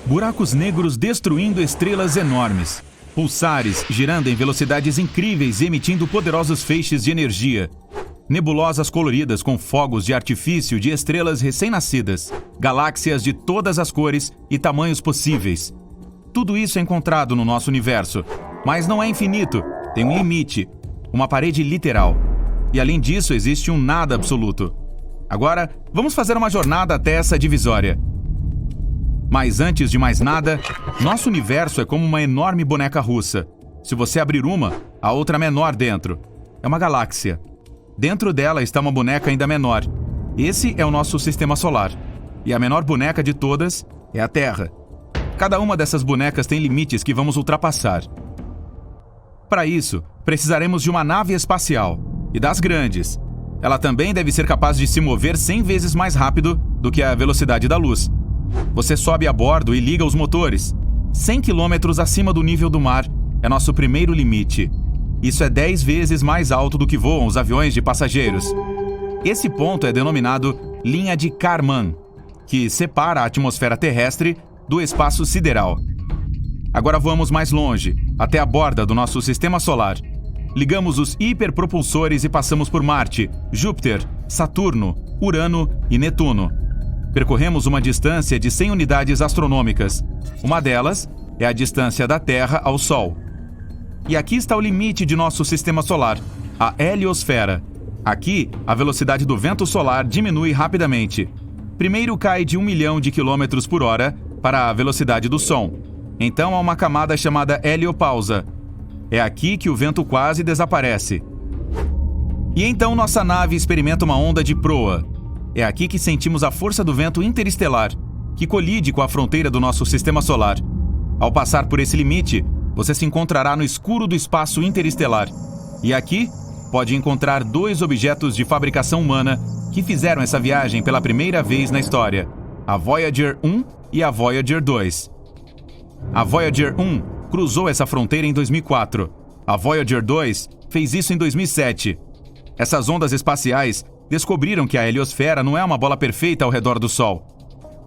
Buracos negros destruindo estrelas enormes. Pulsares girando em velocidades incríveis e emitindo poderosos feixes de energia. Nebulosas coloridas com fogos de artifício de estrelas recém-nascidas. Galáxias de todas as cores e tamanhos possíveis. Tudo isso é encontrado no nosso universo. Mas não é infinito, tem um limite, uma parede literal. E além disso, existe um nada absoluto. Agora, vamos fazer uma jornada até essa divisória. Mas antes de mais nada, nosso universo é como uma enorme boneca russa. Se você abrir uma, a outra menor dentro. É uma galáxia. Dentro dela está uma boneca ainda menor. Esse é o nosso sistema solar. E a menor boneca de todas é a Terra. Cada uma dessas bonecas tem limites que vamos ultrapassar. Para isso, precisaremos de uma nave espacial. E das grandes. Ela também deve ser capaz de se mover 100 vezes mais rápido do que a velocidade da luz. Você sobe a bordo e liga os motores. 100 km acima do nível do mar é nosso primeiro limite. Isso é 10 vezes mais alto do que voam os aviões de passageiros. Esse ponto é denominado linha de Kármán, que separa a atmosfera terrestre do espaço sideral. Agora voamos mais longe, até a borda do nosso sistema solar. Ligamos os hiperpropulsores e passamos por Marte, Júpiter, Saturno, Urano e Netuno. Percorremos uma distância de 100 unidades astronômicas. Uma delas é a distância da Terra ao Sol. E aqui está o limite de nosso sistema solar, a heliosfera. Aqui, a velocidade do vento solar diminui rapidamente. Primeiro cai de 1 milhão de quilômetros por hora para a velocidade do som. Então há uma camada chamada heliopausa. É aqui que o vento quase desaparece. E então nossa nave experimenta uma onda de proa. É aqui que sentimos a força do vento interestelar, que colide com a fronteira do nosso sistema solar. Ao passar por esse limite, você se encontrará no escuro do espaço interestelar. E aqui, pode encontrar 2 objetos de fabricação humana que fizeram essa viagem pela primeira vez na história: a Voyager 1 e a Voyager 2. A Voyager 1 cruzou essa fronteira em 2004. A Voyager 2 fez isso em 2007. Essas ondas espaciais descobriram que a heliosfera não é uma bola perfeita ao redor do Sol.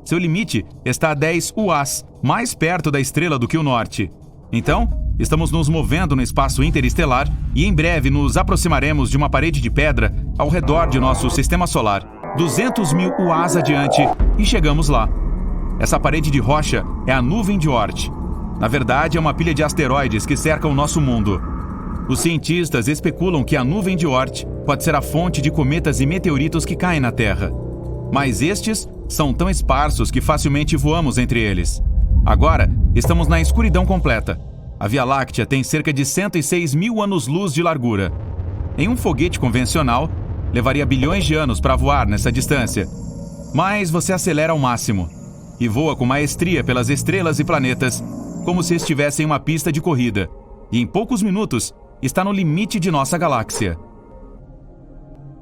Seu limite está a 10 UAs, mais perto da estrela do que o norte. Então, estamos nos movendo no espaço interestelar e em breve nos aproximaremos de uma parede de pedra ao redor de nosso sistema solar, 200 mil UAs adiante, e chegamos lá. Essa parede de rocha é a nuvem de Oort. Na verdade, é uma pilha de asteroides que cerca o nosso mundo. Os cientistas especulam que a nuvem de Oort pode ser a fonte de cometas e meteoritos que caem na Terra. Mas estes são tão esparsos que facilmente voamos entre eles. Agora, estamos na escuridão completa. A Via Láctea tem cerca de 106 mil anos-luz de largura. Em um foguete convencional, levaria bilhões de anos para voar nessa distância. Mas você acelera ao máximo e voa com maestria pelas estrelas e planetas, como se estivesse em uma pista de corrida. E em poucos minutos, está no limite de nossa galáxia.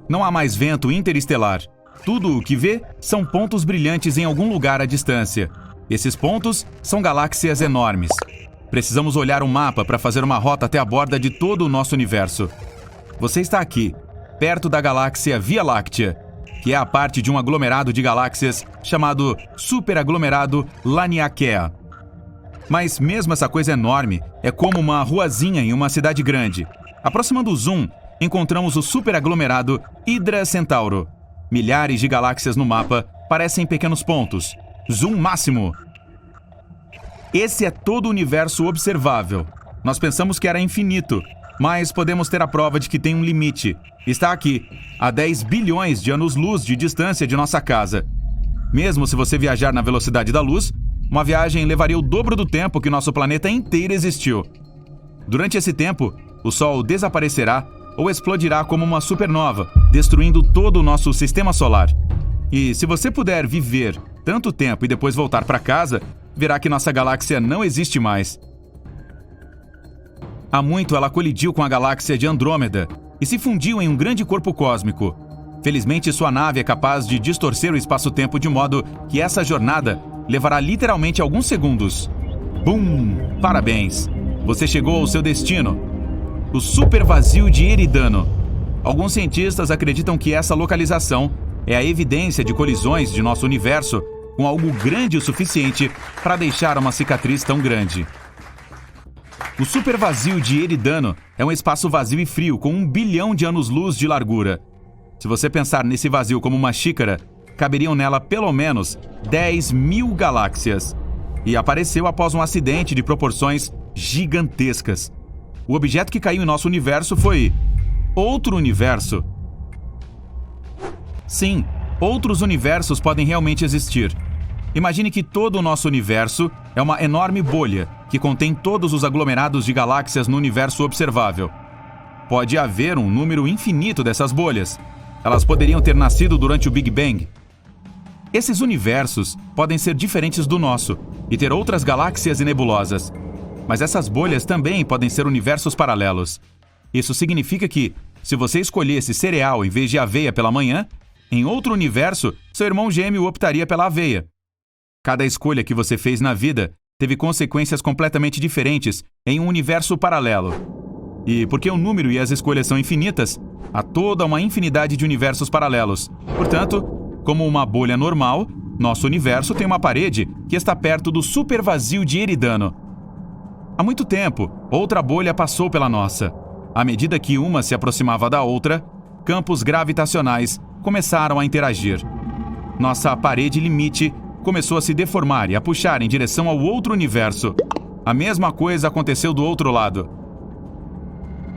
Não há mais vento interestelar. Tudo o que vê são pontos brilhantes em algum lugar à distância. Esses pontos são galáxias enormes. Precisamos olhar um mapa para fazer uma rota até a borda de todo o nosso universo. Você está aqui, perto da galáxia Via Láctea, que é a parte de um aglomerado de galáxias chamado superaglomerado Laniakea. Mas mesmo essa coisa enorme é como uma ruazinha em uma cidade grande. Aproximando o zoom, encontramos o superaglomerado Hydra Centauro. Milhares de galáxias no mapa parecem pequenos pontos. Zoom máximo. Esse é todo o universo observável. Nós pensamos que era infinito, mas podemos ter a prova de que tem um limite. Está aqui, a 10 bilhões de anos-luz de distância de nossa casa. Mesmo se você viajar na velocidade da luz, uma viagem levaria o dobro do tempo que nosso planeta inteiro existiu. Durante esse tempo, o Sol desaparecerá ou explodirá como uma supernova, destruindo todo o nosso sistema solar. E se você puder viver tanto tempo e depois voltar para casa, verá que nossa galáxia não existe mais. Há muito ela colidiu com a galáxia de Andrômeda e se fundiu em um grande corpo cósmico. Felizmente, sua nave é capaz de distorcer o espaço-tempo de modo que essa jornada levará literalmente alguns segundos. Bum! Parabéns! Você chegou ao seu destino, o supervazio de Eridano. Alguns cientistas acreditam que essa localização é a evidência de colisões de nosso universo com algo grande o suficiente para deixar uma cicatriz tão grande. O supervazio de Eridano é um espaço vazio e frio com 1 bilhão de anos-luz de largura. Se você pensar nesse vazio como uma xícara, caberiam nela pelo menos 10.000 galáxias. E apareceu após um acidente de proporções gigantescas. O objeto que caiu em nosso universo foi outro universo. Sim, outros universos podem realmente existir. Imagine que todo o nosso universo é uma enorme bolha que contém todos os aglomerados de galáxias no universo observável. Pode haver um número infinito dessas bolhas. Elas poderiam ter nascido durante o Big Bang. Esses universos podem ser diferentes do nosso e ter outras galáxias e nebulosas. Mas essas bolhas também podem ser universos paralelos. Isso significa que, se você escolhesse cereal em vez de aveia pela manhã, em outro universo, seu irmão gêmeo optaria pela aveia. Cada escolha que você fez na vida teve consequências completamente diferentes em um universo paralelo. E porque o número e as escolhas são infinitas, há toda uma infinidade de universos paralelos. Portanto, como uma bolha normal, nosso universo tem uma parede que está perto do supervazio de Eridano. Há muito tempo, outra bolha passou pela nossa. À medida que uma se aproximava da outra, campos gravitacionais começaram a interagir. Nossa parede limite começou a se deformar e a puxar em direção ao outro universo. A mesma coisa aconteceu do outro lado.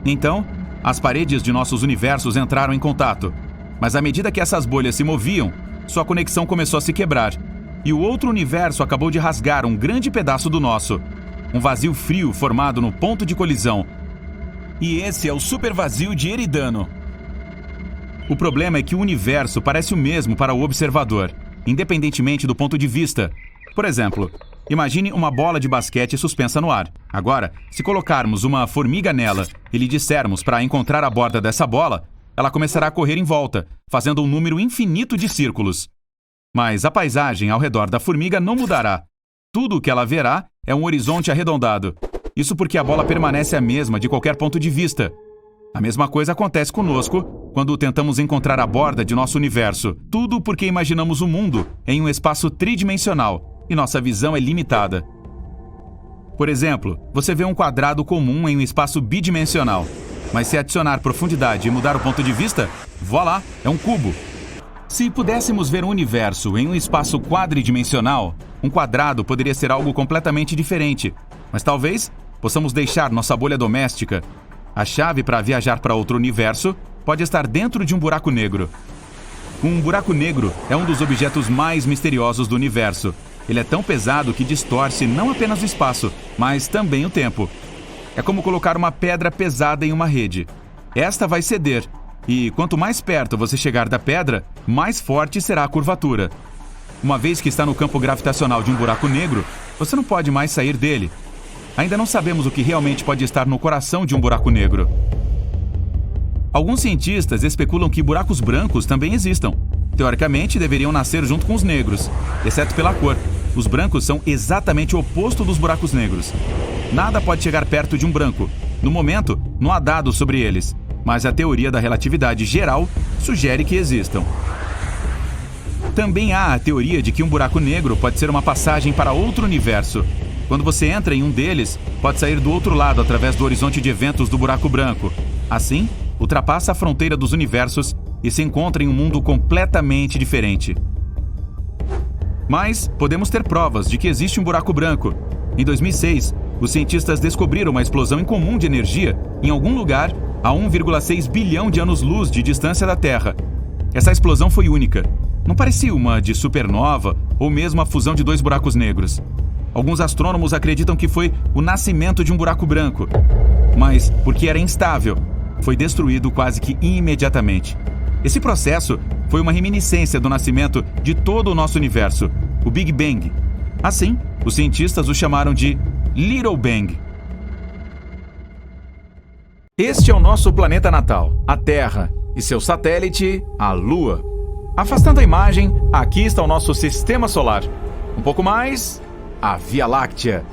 Então, as paredes de nossos universos entraram em contato. Mas à medida que essas bolhas se moviam, sua conexão começou a se quebrar. E o outro universo acabou de rasgar um grande pedaço do nosso. Um vazio frio formado no ponto de colisão. E esse é o supervazio de Eridano. O problema é que o universo parece o mesmo para o observador, independentemente do ponto de vista. Por exemplo, imagine uma bola de basquete suspensa no ar. Agora, se colocarmos uma formiga nela e lhe dissermos para encontrar a borda dessa bola, ela começará a correr em volta, fazendo um número infinito de círculos. Mas a paisagem ao redor da formiga não mudará. Tudo o que ela verá é um horizonte arredondado. Isso porque a bola permanece a mesma de qualquer ponto de vista. A mesma coisa acontece conosco quando tentamos encontrar a borda de nosso universo. Tudo porque imaginamos o mundo em um espaço tridimensional e nossa visão é limitada. Por exemplo, você vê um quadrado comum em um espaço bidimensional. Mas se adicionar profundidade e mudar o ponto de vista, voilá, é um cubo. Se pudéssemos ver um universo em um espaço quadridimensional, um quadrado poderia ser algo completamente diferente. Mas talvez possamos deixar nossa bolha doméstica. A chave para viajar para outro universo pode estar dentro de um buraco negro. Um buraco negro é um dos objetos mais misteriosos do universo. Ele é tão pesado que distorce não apenas o espaço, mas também o tempo. É como colocar uma pedra pesada em uma rede. Esta vai ceder, e quanto mais perto você chegar da pedra, mais forte será a curvatura. Uma vez que está no campo gravitacional de um buraco negro, você não pode mais sair dele. Ainda não sabemos o que realmente pode estar no coração de um buraco negro. Alguns cientistas especulam que buracos brancos também existam. Teoricamente, deveriam nascer junto com os negros, exceto pela cor. Os brancos são exatamente o oposto dos buracos negros. Nada pode chegar perto de um branco. No momento, não há dados sobre eles, mas a teoria da relatividade geral sugere que existam. Também há a teoria de que um buraco negro pode ser uma passagem para outro universo. Quando você entra em um deles, pode sair do outro lado através do horizonte de eventos do buraco branco. Assim, ultrapassa a fronteira dos universos e se encontra em um mundo completamente diferente. Mas podemos ter provas de que existe um buraco branco. Em 2006, os cientistas descobriram uma explosão incomum de energia em algum lugar a 1,6 bilhão de anos-luz de distância da Terra. Essa explosão foi única. Não parecia uma de supernova ou mesmo a fusão de dois buracos negros. Alguns astrônomos acreditam que foi o nascimento de um buraco branco. Mas, porque era instável, foi destruído quase que imediatamente. Esse processo foi uma reminiscência do nascimento de todo o nosso universo, o Big Bang. Assim, os cientistas o chamaram de Little Bang. Este é o nosso planeta natal, a Terra, e seu satélite, a Lua. Afastando a imagem, aqui está o nosso sistema solar. Um pouco mais, a Via Láctea.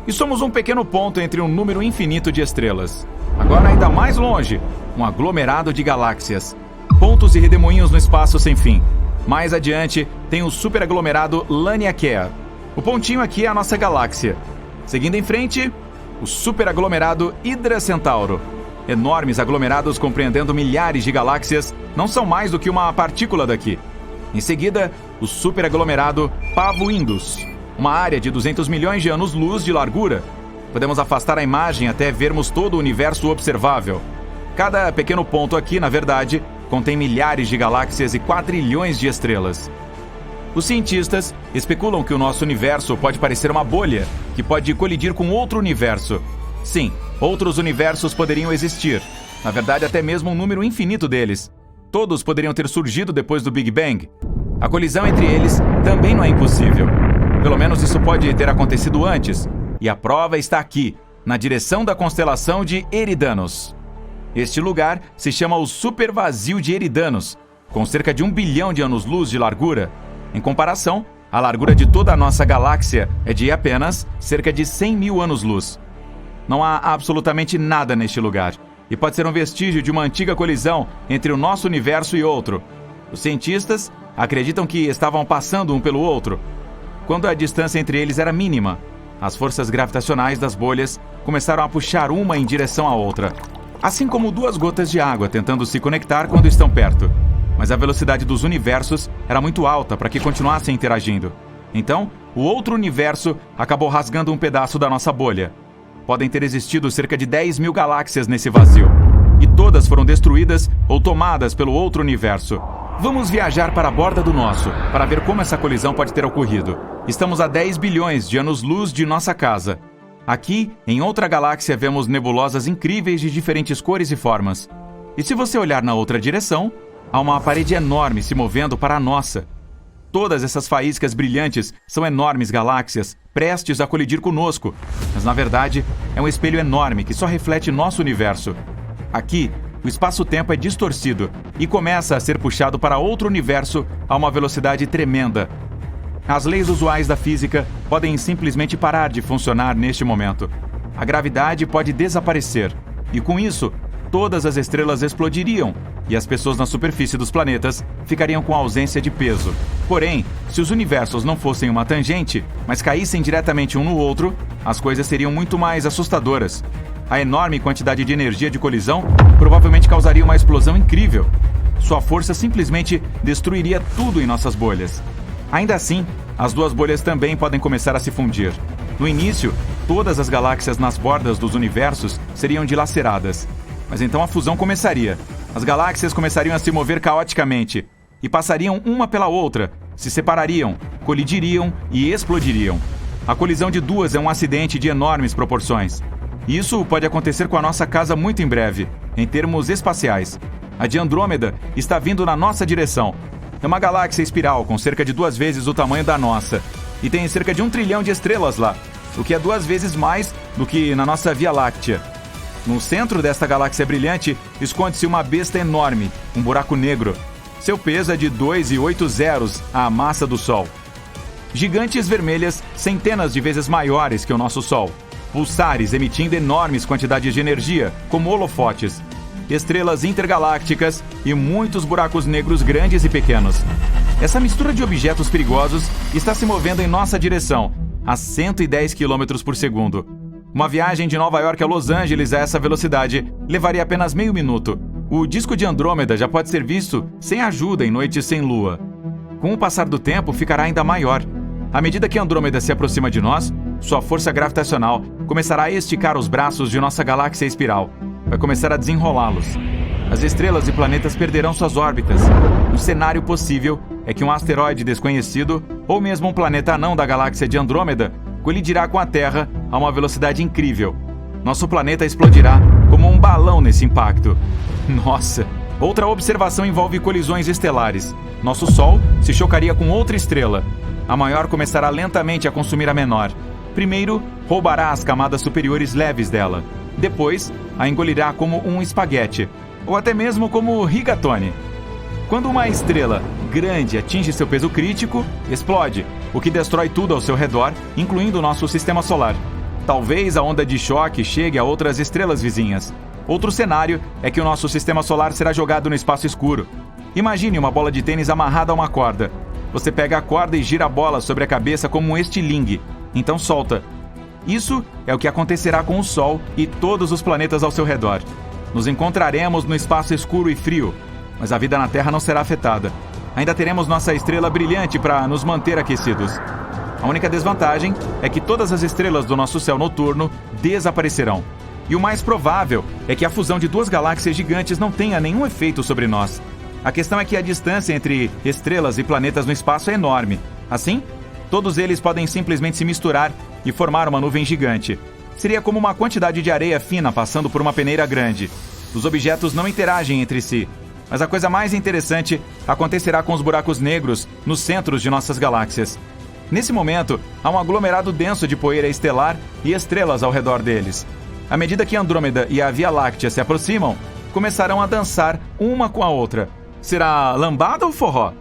E somos um pequeno ponto entre um número infinito de estrelas. Agora ainda mais longe, um aglomerado de galáxias. Pontos e redemoinhos no espaço sem fim. Mais adiante, tem o superaglomerado Laniakea. O pontinho aqui é a nossa galáxia. Seguindo em frente, o superaglomerado Hydra Centauro. Enormes aglomerados compreendendo milhares de galáxias não são mais do que uma partícula daqui. Em seguida, o superaglomerado Pavo Indus, uma área de 200 milhões de anos-luz de largura. Podemos afastar a imagem até vermos todo o universo observável. Cada pequeno ponto aqui, na verdade, contém milhares de galáxias e quadrilhões de estrelas. Os cientistas especulam que o nosso universo pode parecer uma bolha, que pode colidir com outro universo. Sim, outros universos poderiam existir. Na verdade, até mesmo um número infinito deles. Todos poderiam ter surgido depois do Big Bang. A colisão entre eles também não é impossível. Pelo menos isso pode ter acontecido antes. E a prova está aqui, na direção da constelação de Eridanos. Este lugar se chama o Supervazio de Eridanos, com cerca de 1 bilhão de anos-luz de largura. Em comparação, a largura de toda a nossa galáxia é de apenas cerca de 100 mil anos-luz. Não há absolutamente nada neste lugar, e pode ser um vestígio de uma antiga colisão entre o nosso universo e outro. Os cientistas acreditam que estavam passando um pelo outro, quando a distância entre eles era mínima. As forças gravitacionais das bolhas começaram a puxar uma em direção à outra, assim como duas gotas de água tentando se conectar quando estão perto. Mas a velocidade dos universos era muito alta para que continuassem interagindo. Então, o outro universo acabou rasgando um pedaço da nossa bolha. Podem ter existido cerca de 10 mil galáxias nesse vazio, e todas foram destruídas ou tomadas pelo outro universo. Vamos viajar para a borda do nosso, para ver como essa colisão pode ter ocorrido. Estamos a 10 bilhões de anos-luz de nossa casa. Aqui, em outra galáxia, vemos nebulosas incríveis de diferentes cores e formas. E se você olhar na outra direção, há uma parede enorme se movendo para a nossa. Todas essas faíscas brilhantes são enormes galáxias, prestes a colidir conosco. Mas, na verdade, é um espelho enorme que só reflete nosso universo. Aqui, o espaço-tempo é distorcido e começa a ser puxado para outro universo a uma velocidade tremenda. As leis usuais da física podem simplesmente parar de funcionar neste momento. A gravidade pode desaparecer, e com isso, todas as estrelas explodiriam, e as pessoas na superfície dos planetas ficariam com ausência de peso. Porém, se os universos não fossem uma tangente, mas caíssem diretamente um no outro, as coisas seriam muito mais assustadoras. A enorme quantidade de energia de colisão provavelmente causaria uma explosão incrível. Sua força simplesmente destruiria tudo em nossas bolhas. Ainda assim, as duas bolhas também podem começar a se fundir. No início, todas as galáxias nas bordas dos universos seriam dilaceradas. Mas então a fusão começaria. As galáxias começariam a se mover caoticamente e passariam uma pela outra, se separariam, colidiriam e explodiriam. A colisão de duas é um acidente de enormes proporções. Isso pode acontecer com a nossa casa muito em breve, em termos espaciais. A de Andrômeda está vindo na nossa direção. É uma galáxia espiral com cerca de 2 vezes o tamanho da nossa e tem cerca de 1 trilhão de estrelas lá, o que é 2 vezes mais do que na nossa Via Láctea. No centro desta galáxia brilhante esconde-se uma besta enorme, um buraco negro. Seu peso é de 2,8 zeros à massa do Sol. Gigantes vermelhas centenas de vezes maiores que o nosso Sol. Pulsares emitindo enormes quantidades de energia, como holofotes. Estrelas intergalácticas e muitos buracos negros grandes e pequenos. Essa mistura de objetos perigosos está se movendo em nossa direção, a 110 km por segundo. Uma viagem de Nova York a Los Angeles a essa velocidade levaria apenas meio minuto. O disco de Andrômeda já pode ser visto sem ajuda em noites sem lua. Com o passar do tempo, ficará ainda maior. À medida que Andrômeda se aproxima de nós, sua força gravitacional começará a esticar os braços de nossa galáxia espiral. Vai começar a desenrolá-los. As estrelas e planetas perderão suas órbitas. Um cenário possível é que um asteroide desconhecido, ou mesmo um planeta anão da galáxia de Andrômeda, colidirá com a Terra a uma velocidade incrível. Nosso planeta explodirá como um balão nesse impacto. Nossa! Outra observação envolve colisões estelares. Nosso Sol se chocaria com outra estrela. A maior começará lentamente a consumir a menor. Primeiro, roubará as camadas superiores leves dela. Depois, a engolirá como um espaguete, ou até mesmo como rigatone. Quando uma estrela grande atinge seu peso crítico, explode, o que destrói tudo ao seu redor, incluindo o nosso sistema solar. Talvez a onda de choque chegue a outras estrelas vizinhas. Outro cenário é que o nosso sistema solar será jogado no espaço escuro. Imagine uma bola de tênis amarrada a uma corda. Você pega a corda e gira a bola sobre a cabeça como um estilingue. Então solta. Isso é o que acontecerá com o Sol e todos os planetas ao seu redor. Nos encontraremos no espaço escuro e frio, mas a vida na Terra não será afetada. Ainda teremos nossa estrela brilhante para nos manter aquecidos. A única desvantagem é que todas as estrelas do nosso céu noturno desaparecerão. E o mais provável é que a fusão de duas galáxias gigantes não tenha nenhum efeito sobre nós. A questão é que a distância entre estrelas e planetas no espaço é enorme. Assim, todos eles podem simplesmente se misturar e formar uma nuvem gigante. Seria como uma quantidade de areia fina passando por uma peneira grande. Os objetos não interagem entre si. Mas a coisa mais interessante acontecerá com os buracos negros nos centros de nossas galáxias. Nesse momento, há um aglomerado denso de poeira estelar e estrelas ao redor deles. À medida que Andrômeda e a Via Láctea se aproximam, começarão a dançar uma com a outra. Será lambada ou forró?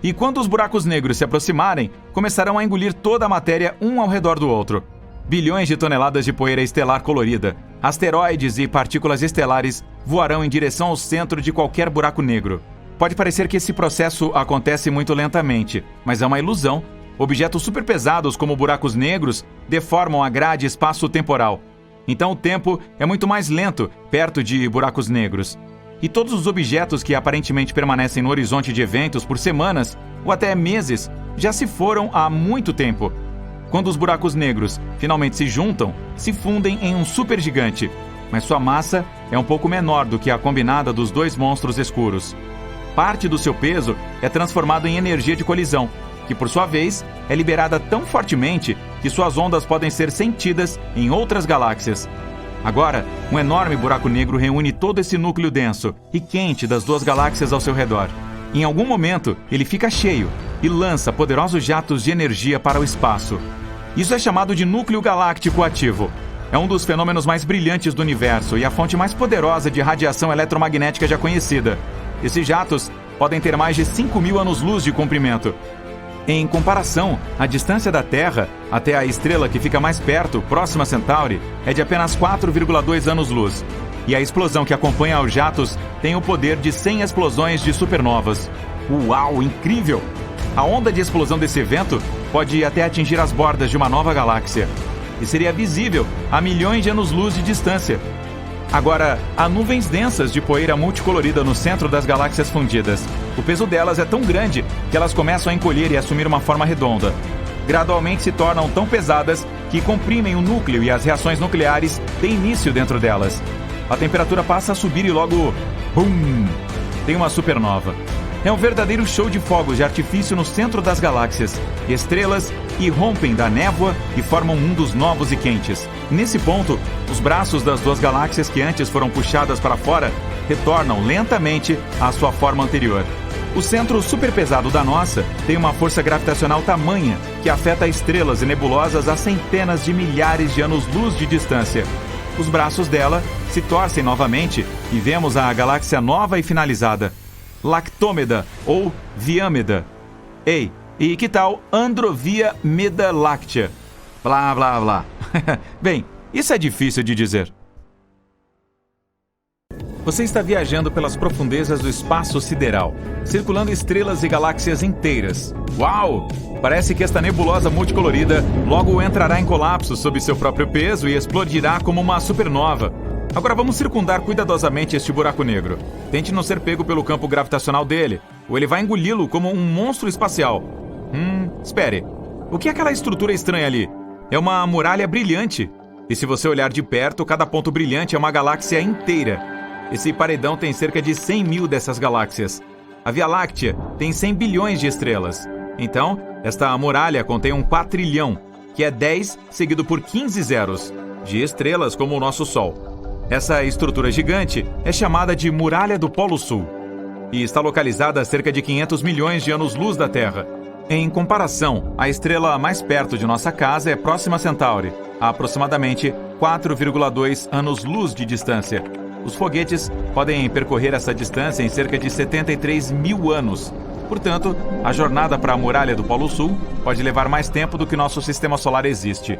E quando os buracos negros se aproximarem, começarão a engolir toda a matéria um ao redor do outro. Bilhões de toneladas de poeira estelar colorida, asteroides e partículas estelares voarão em direção ao centro de qualquer buraco negro. Pode parecer que esse processo acontece muito lentamente, mas é uma ilusão. Objetos superpesados como buracos negros deformam a grade espaço-temporal. Então o tempo é muito mais lento perto de buracos negros. E todos os objetos que aparentemente permanecem no horizonte de eventos por semanas ou até meses já se foram há muito tempo. Quando os buracos negros finalmente se juntam, se fundem em um supergigante, mas sua massa é um pouco menor do que a combinada dos dois monstros escuros. Parte do seu peso é transformado em energia de colisão, que por sua vez é liberada tão fortemente que suas ondas podem ser sentidas em outras galáxias. Agora, um enorme buraco negro reúne todo esse núcleo denso e quente das duas galáxias ao seu redor. Em algum momento, ele fica cheio e lança poderosos jatos de energia para o espaço. Isso é chamado de núcleo galáctico ativo. É um dos fenômenos mais brilhantes do universo e a fonte mais poderosa de radiação eletromagnética já conhecida. Esses jatos podem ter mais de 5.000 anos-luz de comprimento. Em comparação, a distância da Terra até a estrela que fica mais perto, próxima a Centauri, é de apenas 4,2 anos-luz. E a explosão que acompanha os jatos tem o poder de 100 explosões de supernovas. Uau, incrível! A onda de explosão desse evento pode até atingir as bordas de uma nova galáxia. E seria visível a milhões de anos-luz de distância. Agora, há nuvens densas de poeira multicolorida no centro das galáxias fundidas. O peso delas é tão grande que elas começam a encolher e assumir uma forma redonda. Gradualmente se tornam tão pesadas que comprimem o núcleo e as reações nucleares têm início dentro delas. A temperatura passa a subir e logo... Bum! Tem uma supernova. É um verdadeiro show de fogos de artifício no centro das galáxias. Estrelas irrompem da névoa e formam mundos novos e quentes. Nesse ponto, os braços das duas galáxias que antes foram puxadas para fora retornam lentamente à sua forma anterior. O centro superpesado da nossa tem uma força gravitacional tamanha que afeta estrelas e nebulosas a centenas de milhares de anos-luz de distância. Os braços dela se torcem novamente e vemos a galáxia nova e finalizada. Lactômeda ou Viâmeda. Ei, e que tal Androvia Meda Láctea? Blá, blá, blá. Bem, isso é difícil de dizer. Você está viajando pelas profundezas do espaço sideral, circulando estrelas e galáxias inteiras. Uau! Parece que esta nebulosa multicolorida logo entrará em colapso sob seu próprio peso e explodirá como uma supernova. Agora vamos circundar cuidadosamente este buraco negro. Tente não ser pego pelo campo gravitacional dele, ou ele vai engoli-lo como um monstro espacial. Espere. O que é aquela estrutura estranha ali? É uma muralha brilhante. E se você olhar de perto, cada ponto brilhante é uma galáxia inteira. Esse paredão tem cerca de 100 mil dessas galáxias. A Via Láctea tem 100 bilhões de estrelas. Então, esta muralha contém um quatrilhão, que é 10 seguido por 15 zeros, de estrelas como o nosso Sol. Essa estrutura gigante é chamada de Muralha do Polo Sul e está localizada a cerca de 500 milhões de anos-luz da Terra. Em comparação, a estrela mais perto de nossa casa é Próxima Centauri, a aproximadamente 4,2 anos-luz de distância. Os foguetes podem percorrer essa distância em cerca de 73 mil anos. Portanto, a jornada para a Muralha do Polo Sul pode levar mais tempo do que nosso sistema solar existe.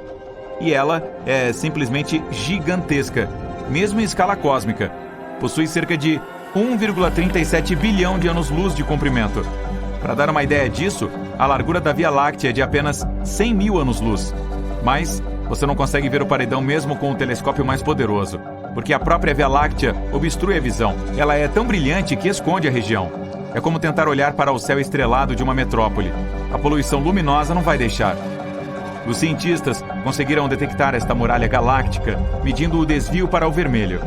E ela é simplesmente gigantesca, mesmo em escala cósmica. Possui cerca de 1,37 bilhão de anos-luz de comprimento. Para dar uma ideia disso, a largura da Via Láctea é de apenas 100 mil anos-luz. Mas você não consegue ver o paredão mesmo com o telescópio mais poderoso, porque a própria Via Láctea obstrui a visão. Ela é tão brilhante que esconde a região. É como tentar olhar para o céu estrelado de uma metrópole. A poluição luminosa não vai deixar. Os cientistas conseguiram detectar esta muralha galáctica, medindo o desvio para o vermelho.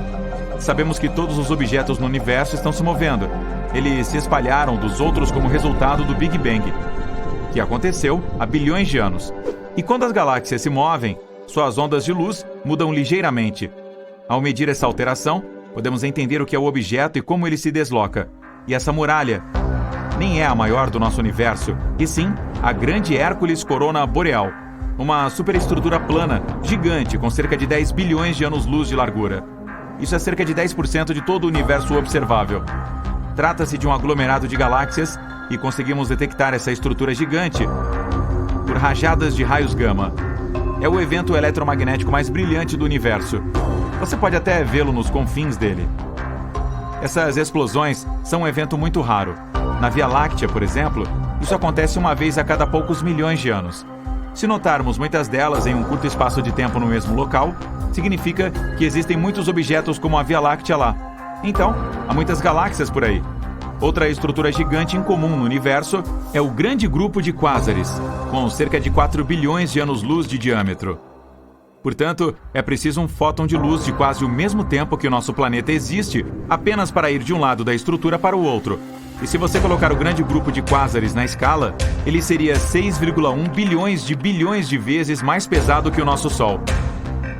Sabemos que todos os objetos no universo estão se movendo. Eles se espalharam dos outros como resultado do Big Bang, que aconteceu há bilhões de anos. E quando as galáxias se movem, suas ondas de luz mudam ligeiramente. Ao medir essa alteração, podemos entender o que é o objeto e como ele se desloca. E essa muralha nem é a maior do nosso universo, e sim a grande Hércules Corona Boreal, uma superestrutura plana, gigante, com cerca de 10 bilhões de anos-luz de largura. Isso é cerca de 10% de todo o universo observável. Trata-se de um aglomerado de galáxias e conseguimos detectar essa estrutura gigante por rajadas de raios gama. É o evento eletromagnético mais brilhante do universo. Você pode até vê-lo nos confins dele. Essas explosões são um evento muito raro. Na Via Láctea, por exemplo, isso acontece uma vez a cada poucos milhões de anos. Se notarmos muitas delas em um curto espaço de tempo no mesmo local, significa que existem muitos objetos como a Via Láctea lá. Então, há muitas galáxias por aí. Outra estrutura gigante incomum no universo é o Grande Grupo de Quásares, com cerca de 4 bilhões de anos-luz de diâmetro. Portanto, é preciso um fóton de luz de quase o mesmo tempo que o nosso planeta existe, apenas para ir de um lado da estrutura para o outro. E se você colocar o Grande Grupo de Quásares na escala, ele seria 6,1 bilhões de vezes mais pesado que o nosso Sol.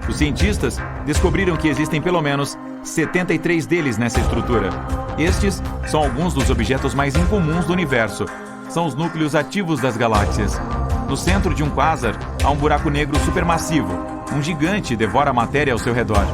Os cientistas descobriram que existem pelo menos 73 deles nessa estrutura. Estes são alguns dos objetos mais incomuns do universo. São os núcleos ativos das galáxias. No centro de um quasar, há um buraco negro supermassivo. Um gigante devora a matéria ao seu redor.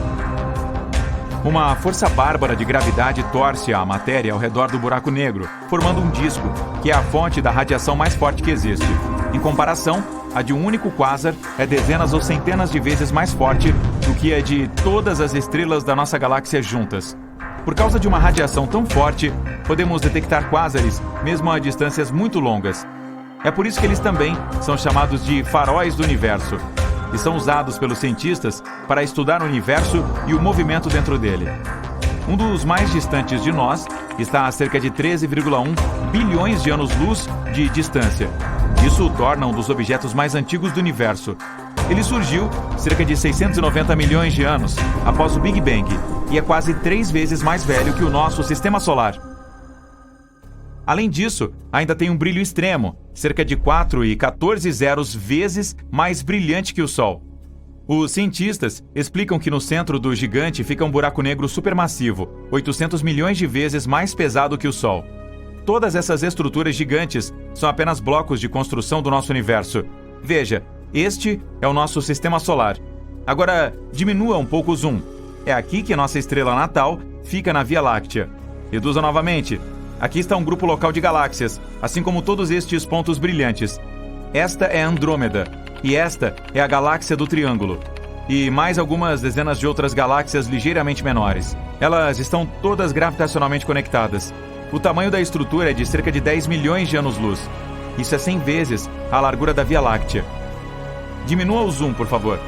Uma força bárbara de gravidade torce a matéria ao redor do buraco negro, formando um disco, que é a fonte da radiação mais forte que existe. Em comparação, a de um único quasar é dezenas ou centenas de vezes mais forte do que a de todas as estrelas da nossa galáxia juntas. Por causa de uma radiação tão forte, podemos detectar quásares mesmo a distâncias muito longas. É por isso que eles também são chamados de faróis do universo, e são usados pelos cientistas para estudar o universo e o movimento dentro dele. Um dos mais distantes de nós está a cerca de 13,1 bilhões de anos-luz de distância. Isso o torna um dos objetos mais antigos do universo. Ele surgiu cerca de 690 milhões de anos após o Big Bang e é quase 3 vezes mais velho que o nosso Sistema Solar. Além disso, ainda tem um brilho extremo, cerca de 4,14 vezes mais brilhante que o Sol. Os cientistas explicam que no centro do gigante fica um buraco negro supermassivo, 800 milhões de vezes mais pesado que o Sol. Todas essas estruturas gigantes são apenas blocos de construção do nosso universo. Veja, este é o nosso Sistema Solar. Agora, diminua um pouco o zoom. É aqui que nossa estrela natal fica na Via Láctea. Reduza novamente. Aqui está um grupo local de galáxias, assim como todos estes pontos brilhantes. Esta é Andrômeda, e esta é a galáxia do Triângulo. E mais algumas dezenas de outras galáxias ligeiramente menores. Elas estão todas gravitacionalmente conectadas. O tamanho da estrutura é de cerca de 10 milhões de anos-luz. Isso é 100 vezes a largura da Via Láctea. Diminua o zoom, por favor.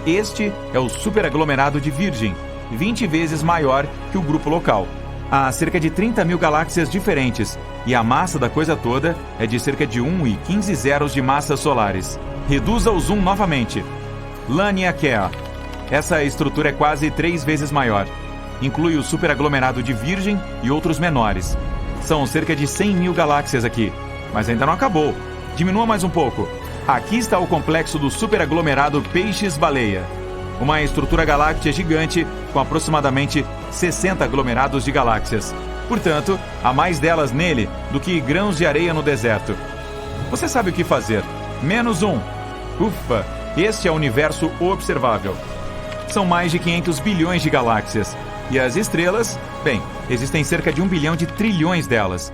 Este é o superaglomerado de Virgem, 20 vezes maior que o grupo local. Há cerca de 30 mil galáxias diferentes, e a massa da coisa toda é de cerca de 1,15 zeros de massas solares. Reduza o zoom novamente. Laniakea. Essa estrutura é quase 3 vezes maior. Inclui o superaglomerado de Virgem e outros menores. São cerca de 100 mil galáxias aqui, mas ainda não acabou. Diminua mais um pouco. Aqui está o complexo do superaglomerado Peixes-Baleia. Uma estrutura galáctea gigante com aproximadamente 60 aglomerados de galáxias. Portanto, há mais delas nele do que grãos de areia no deserto. Você sabe o que fazer. Menos um. Ufa, este é o universo observável. São mais de 500 bilhões de galáxias. E as estrelas, bem, existem cerca de 1 bilhão de trilhões delas.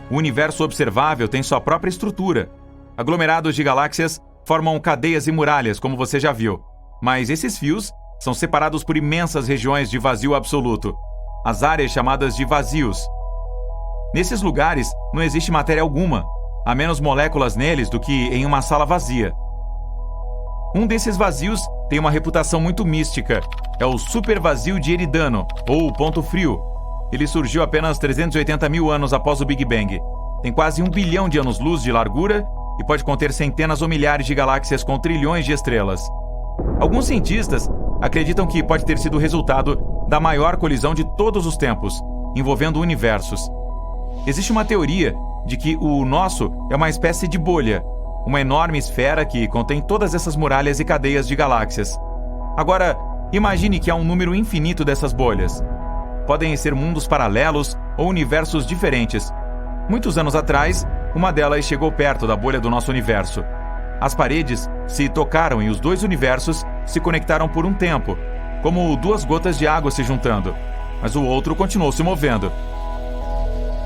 O universo observável tem sua própria estrutura. Aglomerados de galáxias formam cadeias e muralhas, como você já viu. Mas esses fios são separados por imensas regiões de vazio absoluto. as áreas chamadas de vazios. Nesses lugares não existe matéria alguma, há menos moléculas neles do que em uma sala vazia. Um desses vazios tem uma reputação muito mística, é o supervazio de Eridano, ou o ponto frio. Ele surgiu apenas 380 mil anos após o Big Bang. Tem quase 1 bilhão de anos-luz de largura e pode conter centenas ou milhares de galáxias com trilhões de estrelas. Alguns cientistas acreditam que pode ter sido o resultado da maior colisão de todos os tempos, envolvendo universos. Existe uma teoria de que o nosso é uma espécie de bolha, uma enorme esfera que contém todas essas muralhas e cadeias de galáxias. Agora, imagine que há um número infinito dessas bolhas. Podem ser mundos paralelos ou universos diferentes. Muitos anos atrás, uma delas chegou perto da bolha do nosso universo. As paredes se tocaram e os dois universos se conectaram por um tempo, como duas gotas de água se juntando, mas o outro continuou se movendo.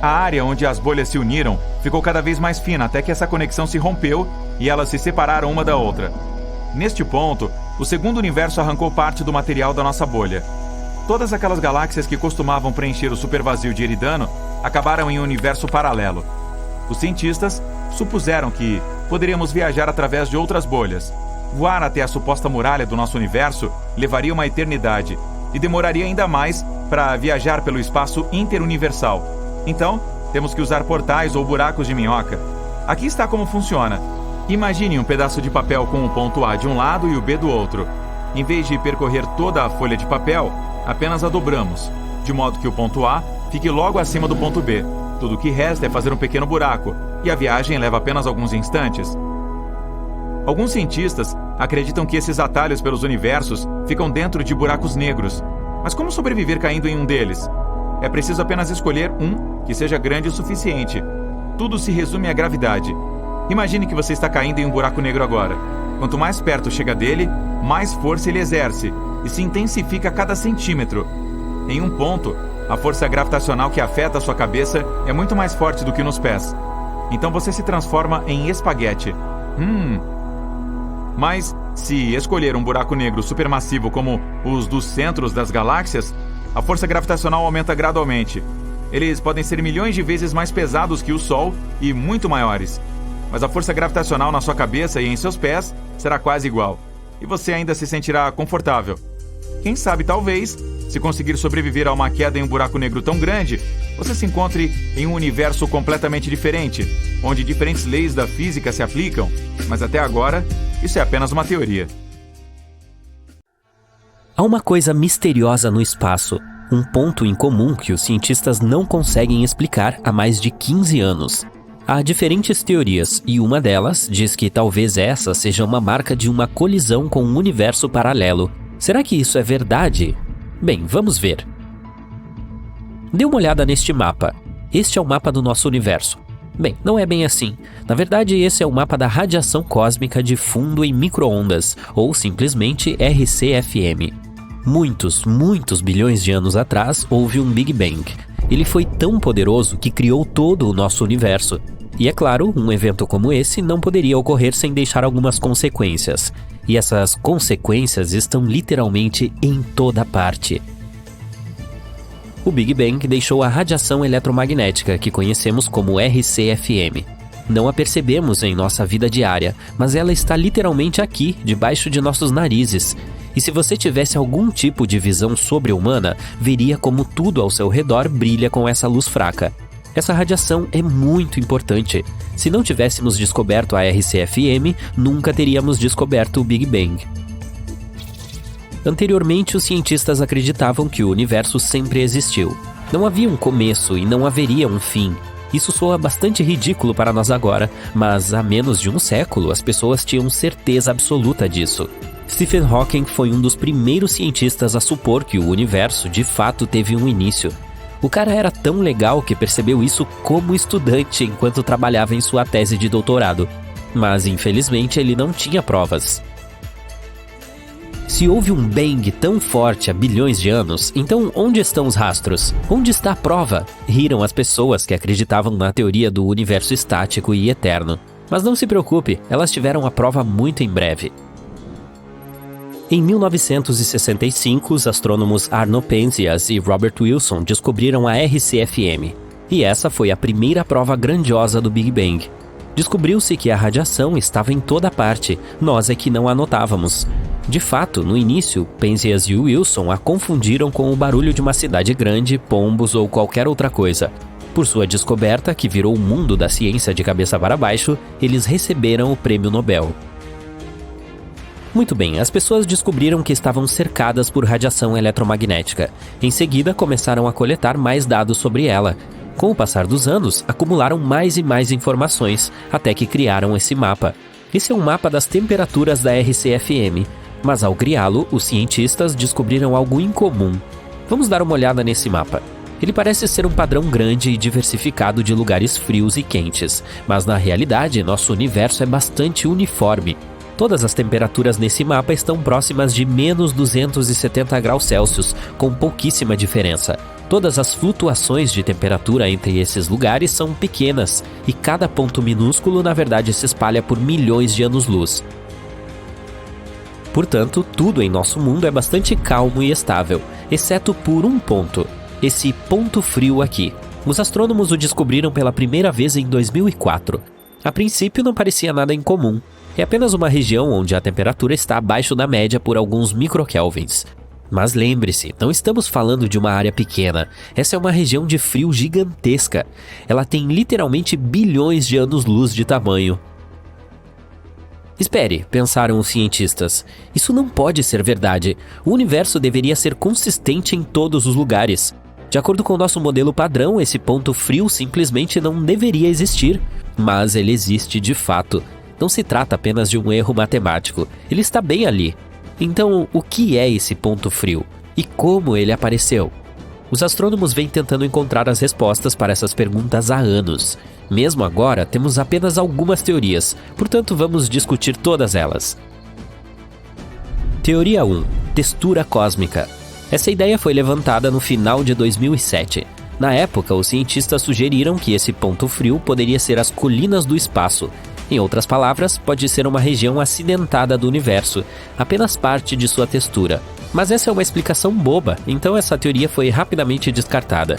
A área onde as bolhas se uniram ficou cada vez mais fina até que essa conexão se rompeu e elas se separaram uma da outra. Neste ponto, o segundo universo arrancou parte do material da nossa bolha. Todas aquelas galáxias que costumavam preencher o supervazio de Eridano acabaram em um universo paralelo. Os cientistas supuseram que poderíamos viajar através de outras bolhas. Voar até a suposta muralha do nosso universo levaria uma eternidade e demoraria ainda mais para viajar pelo espaço interuniversal. Então, temos que usar portais ou buracos de minhoca. Aqui está como funciona. Imagine um pedaço de papel com o ponto A de um lado e o B do outro. Em vez de percorrer toda a folha de papel, apenas a dobramos, de modo que o ponto A fique logo acima do ponto B. Tudo o que resta é fazer um pequeno buraco, e a viagem leva apenas alguns instantes. Alguns cientistas acreditam que esses atalhos pelos universos ficam dentro de buracos negros. Mas como sobreviver caindo em um deles? É preciso apenas escolher um que seja grande o suficiente. Tudo se resume à gravidade. Imagine que você está caindo em um buraco negro agora. Quanto mais perto chega dele, mais força ele exerce, e se intensifica a cada centímetro. Em um ponto, a força gravitacional que afeta a sua cabeça é muito mais forte do que nos pés. Então você se transforma em espaguete. Mas, se escolher um buraco negro supermassivo como os dos centros das galáxias, a força gravitacional aumenta gradualmente. Eles podem ser milhões de vezes mais pesados que o Sol e muito maiores. Mas a força gravitacional na sua cabeça e em seus pés será quase igual. E você ainda se sentirá confortável. Quem sabe, talvez, se conseguir sobreviver a uma queda em um buraco negro tão grande, você se encontre em um universo completamente diferente, onde diferentes leis da física se aplicam. Mas até agora, isso é apenas uma teoria. Há uma coisa misteriosa no espaço, um ponto em comum que os cientistas não conseguem explicar há mais de 15 anos. Há diferentes teorias e uma delas diz que talvez essa seja uma marca de uma colisão com um universo paralelo. Será que isso é verdade? Bem, vamos ver. Dê uma olhada neste mapa. Este é o mapa do nosso universo. Bem, não é bem assim. Na verdade, esse é o mapa da radiação cósmica de fundo em micro-ondas, ou simplesmente RCFM. Muitos bilhões de anos atrás, houve um Big Bang. Ele foi tão poderoso que criou todo o nosso universo. E é claro, um evento como esse não poderia ocorrer sem deixar algumas consequências. E essas consequências estão literalmente em toda parte. O Big Bang deixou a radiação eletromagnética, que conhecemos como RCFM. Não a percebemos em nossa vida diária, mas ela está literalmente aqui, debaixo de nossos narizes. E se você tivesse algum tipo de visão sobre-humana, veria como tudo ao seu redor brilha com essa luz fraca. Essa radiação é muito importante. Se não tivéssemos descoberto a RCFM, nunca teríamos descoberto o Big Bang. Anteriormente, os cientistas acreditavam que o universo sempre existiu. Não havia um começo e não haveria um fim. Isso soa bastante ridículo para nós agora, mas há menos de um século as pessoas tinham certeza absoluta disso. Stephen Hawking foi um dos primeiros cientistas a supor que o universo de fato teve um início. O cara era tão legal que percebeu isso como estudante enquanto trabalhava em sua tese de doutorado. Mas infelizmente ele não tinha provas. Se houve um bang tão forte há bilhões de anos, então onde estão os rastros? Onde está a prova? Riram as pessoas que acreditavam na teoria do universo estático e eterno. Mas não se preocupe, elas tiveram a prova muito em breve. Em 1965, os astrônomos Arno Penzias e Robert Wilson descobriram a RCFM, e essa foi a primeira prova grandiosa do Big Bang. Descobriu-se que a radiação estava em toda parte, nós é que não a notávamos. De fato, no início, Penzias e Wilson a confundiram com o barulho de uma cidade grande, pombos ou qualquer outra coisa. Por sua descoberta, que virou o mundo da ciência de cabeça para baixo, eles receberam o prêmio Nobel. Muito bem, as pessoas descobriram que estavam cercadas por radiação eletromagnética. Em seguida, começaram a coletar mais dados sobre ela. Com o passar dos anos, acumularam mais e mais informações, até que criaram esse mapa. Esse é um mapa das temperaturas da RCFM, mas ao criá-lo, os cientistas descobriram algo incomum. Vamos dar uma olhada nesse mapa. Ele parece ser um padrão grande e diversificado de lugares frios e quentes, mas na realidade, nosso universo é bastante uniforme. Todas as temperaturas nesse mapa estão próximas de menos 270 graus Celsius, com pouquíssima diferença. Todas as flutuações de temperatura entre esses lugares são pequenas, e cada ponto minúsculo na verdade se espalha por milhões de anos-luz. Portanto, tudo em nosso mundo é bastante calmo e estável, exceto por um ponto, esse ponto frio aqui. Os astrônomos o descobriram pela primeira vez em 2004. A princípio não parecia nada incomum. É apenas uma região onde a temperatura está abaixo da média por alguns microkelvins. Mas lembre-se, não estamos falando de uma área pequena. Essa é uma região de frio gigantesca. Ela tem literalmente bilhões de anos-luz de tamanho. Espere, pensaram os cientistas. Isso não pode ser verdade. O universo deveria ser consistente em todos os lugares. De acordo com o nosso modelo padrão, esse ponto frio simplesmente não deveria existir. Mas ele existe de fato. Não se trata apenas de um erro matemático, ele está bem ali. Então, o que é esse ponto frio? E como ele apareceu? Os astrônomos vêm tentando encontrar as respostas para essas perguntas há anos. Mesmo agora, temos apenas algumas teorias, portanto vamos discutir todas elas. Teoria 1. Textura cósmica. Essa ideia foi levantada no final de 2007. Na época, os cientistas sugeriram que esse ponto frio poderia ser as colinas do espaço. Em outras palavras, pode ser uma região acidentada do universo, apenas parte de sua textura. Mas essa é uma explicação boba, então essa teoria foi rapidamente descartada.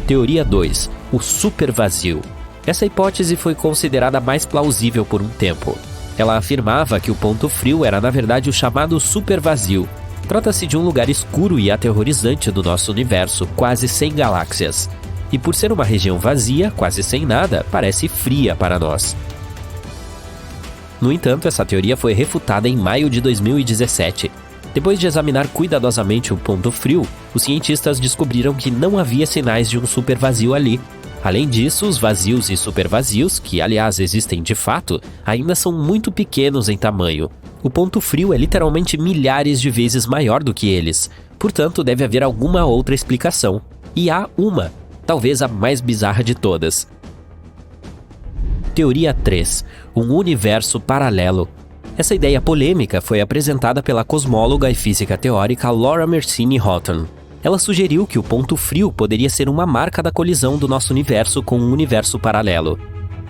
Teoria 2. O supervazio. Essa hipótese foi considerada mais plausível por um tempo. Ela afirmava que o ponto frio era na verdade o chamado supervazio. Trata-se de um lugar escuro e aterrorizante do nosso universo, quase sem galáxias. E por ser uma região vazia, quase sem nada, parece fria para nós. No entanto, essa teoria foi refutada em maio de 2017. Depois de examinar cuidadosamente o ponto frio, os cientistas descobriram que não havia sinais de um supervazio ali. Além disso, os vazios e supervazios, que aliás existem de fato, ainda são muito pequenos em tamanho. O ponto frio é literalmente milhares de vezes maior do que eles. Portanto, deve haver alguma outra explicação. E há uma. Talvez a mais bizarra de todas. Teoria 3. Um universo paralelo. Essa ideia polêmica foi apresentada pela cosmóloga e física teórica Laura Mersini Houghton. Ela sugeriu que o ponto frio poderia ser uma marca da colisão do nosso universo com um universo paralelo.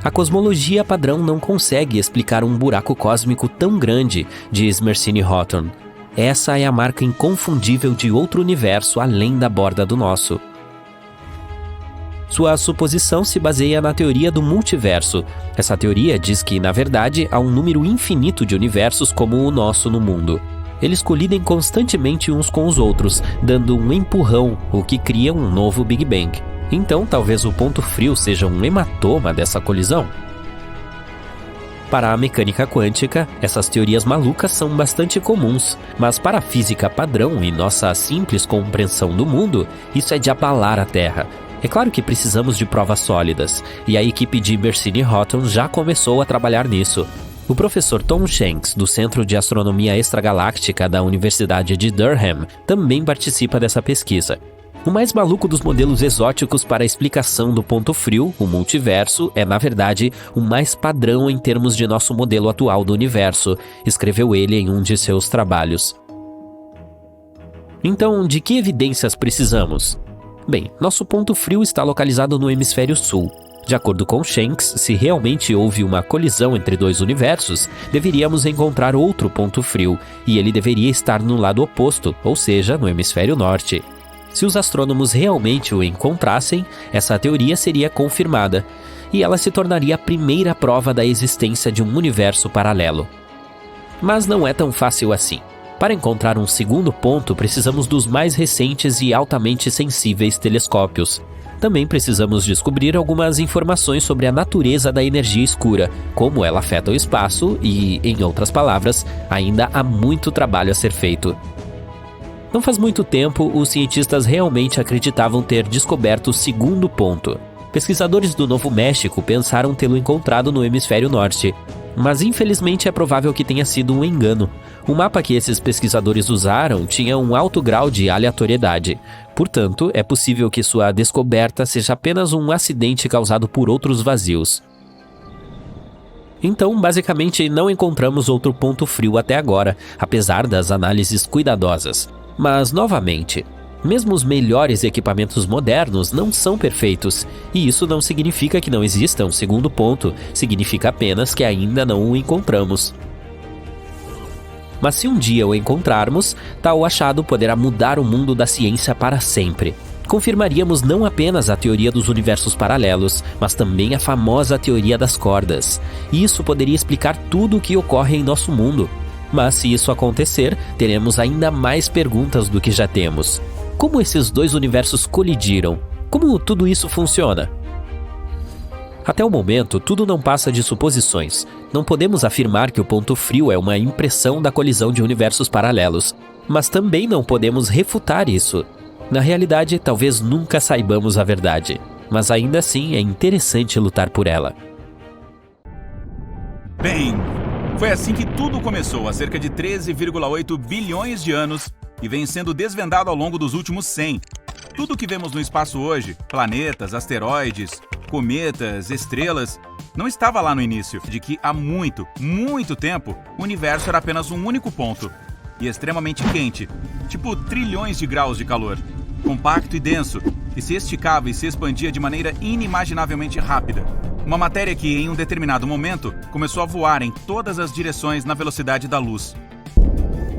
A cosmologia padrão não consegue explicar um buraco cósmico tão grande, diz Mersini Houghton. Essa é a marca inconfundível de outro universo além da borda do nosso. Sua suposição se baseia na teoria do multiverso. Essa teoria diz que, na verdade, há um número infinito de universos como o nosso no mundo. Eles colidem constantemente uns com os outros, dando um empurrão, o que cria um novo Big Bang. Então, talvez o ponto frio seja um hematoma dessa colisão? Para a mecânica quântica, essas teorias malucas são bastante comuns, mas para a física padrão e nossa simples compreensão do mundo, isso é de abalar a Terra. É claro que precisamos de provas sólidas, e a equipe de Mersini Houghton já começou a trabalhar nisso. O professor Tom Shanks, do Centro de Astronomia Extragaláctica da Universidade de Durham, também participa dessa pesquisa. O mais maluco dos modelos exóticos para a explicação do ponto frio, o multiverso, é, na verdade, o mais padrão em termos de nosso modelo atual do universo, escreveu ele em um de seus trabalhos. Então, de que evidências precisamos? Bem, nosso ponto frio está localizado no hemisfério sul. De acordo com Shanks, se realmente houve uma colisão entre dois universos, deveríamos encontrar outro ponto frio, e ele deveria estar no lado oposto, ou seja, no hemisfério norte. Se os astrônomos realmente o encontrassem, essa teoria seria confirmada, e ela se tornaria a primeira prova da existência de um universo paralelo. Mas não é tão fácil assim. Para encontrar um segundo ponto, precisamos dos mais recentes e altamente sensíveis telescópios. Também precisamos descobrir algumas informações sobre a natureza da energia escura, como ela afeta o espaço e, em outras palavras, ainda há muito trabalho a ser feito. Não faz muito tempo, os cientistas realmente acreditavam ter descoberto o segundo ponto. Pesquisadores do Novo México pensaram tê-lo encontrado no hemisfério norte, mas infelizmente é provável que tenha sido um engano. O mapa que esses pesquisadores usaram tinha um alto grau de aleatoriedade. Portanto, é possível que sua descoberta seja apenas um acidente causado por outros vazios. Então, basicamente, não encontramos outro ponto frio até agora, apesar das análises cuidadosas. Mas, novamente, mesmo os melhores equipamentos modernos não são perfeitos, e isso não significa que não exista um segundo ponto, significa apenas que ainda não o encontramos. Mas se um dia o encontrarmos, tal achado poderá mudar o mundo da ciência para sempre. Confirmaríamos não apenas a teoria dos universos paralelos, mas também a famosa teoria das cordas. E isso poderia explicar tudo o que ocorre em nosso mundo. Mas se isso acontecer, teremos ainda mais perguntas do que já temos. Como esses dois universos colidiram? Como tudo isso funciona? Até o momento, tudo não passa de suposições. Não podemos afirmar que o ponto frio é uma impressão da colisão de universos paralelos, mas também não podemos refutar isso. Na realidade, talvez nunca saibamos a verdade, mas ainda assim é interessante lutar por ela. Bem, foi assim que tudo começou há cerca de 13,8 bilhões de anos e vem sendo desvendado ao longo dos últimos 100. Tudo que vemos no espaço hoje, planetas, asteroides, cometas, estrelas, não estava lá no início, de que há muito, muito tempo, o universo era apenas um único ponto, e extremamente quente, tipo trilhões de graus de calor, compacto e denso, que se esticava e se expandia de maneira inimaginavelmente rápida. Uma matéria que, em um determinado momento, começou a voar em todas as direções na velocidade da luz.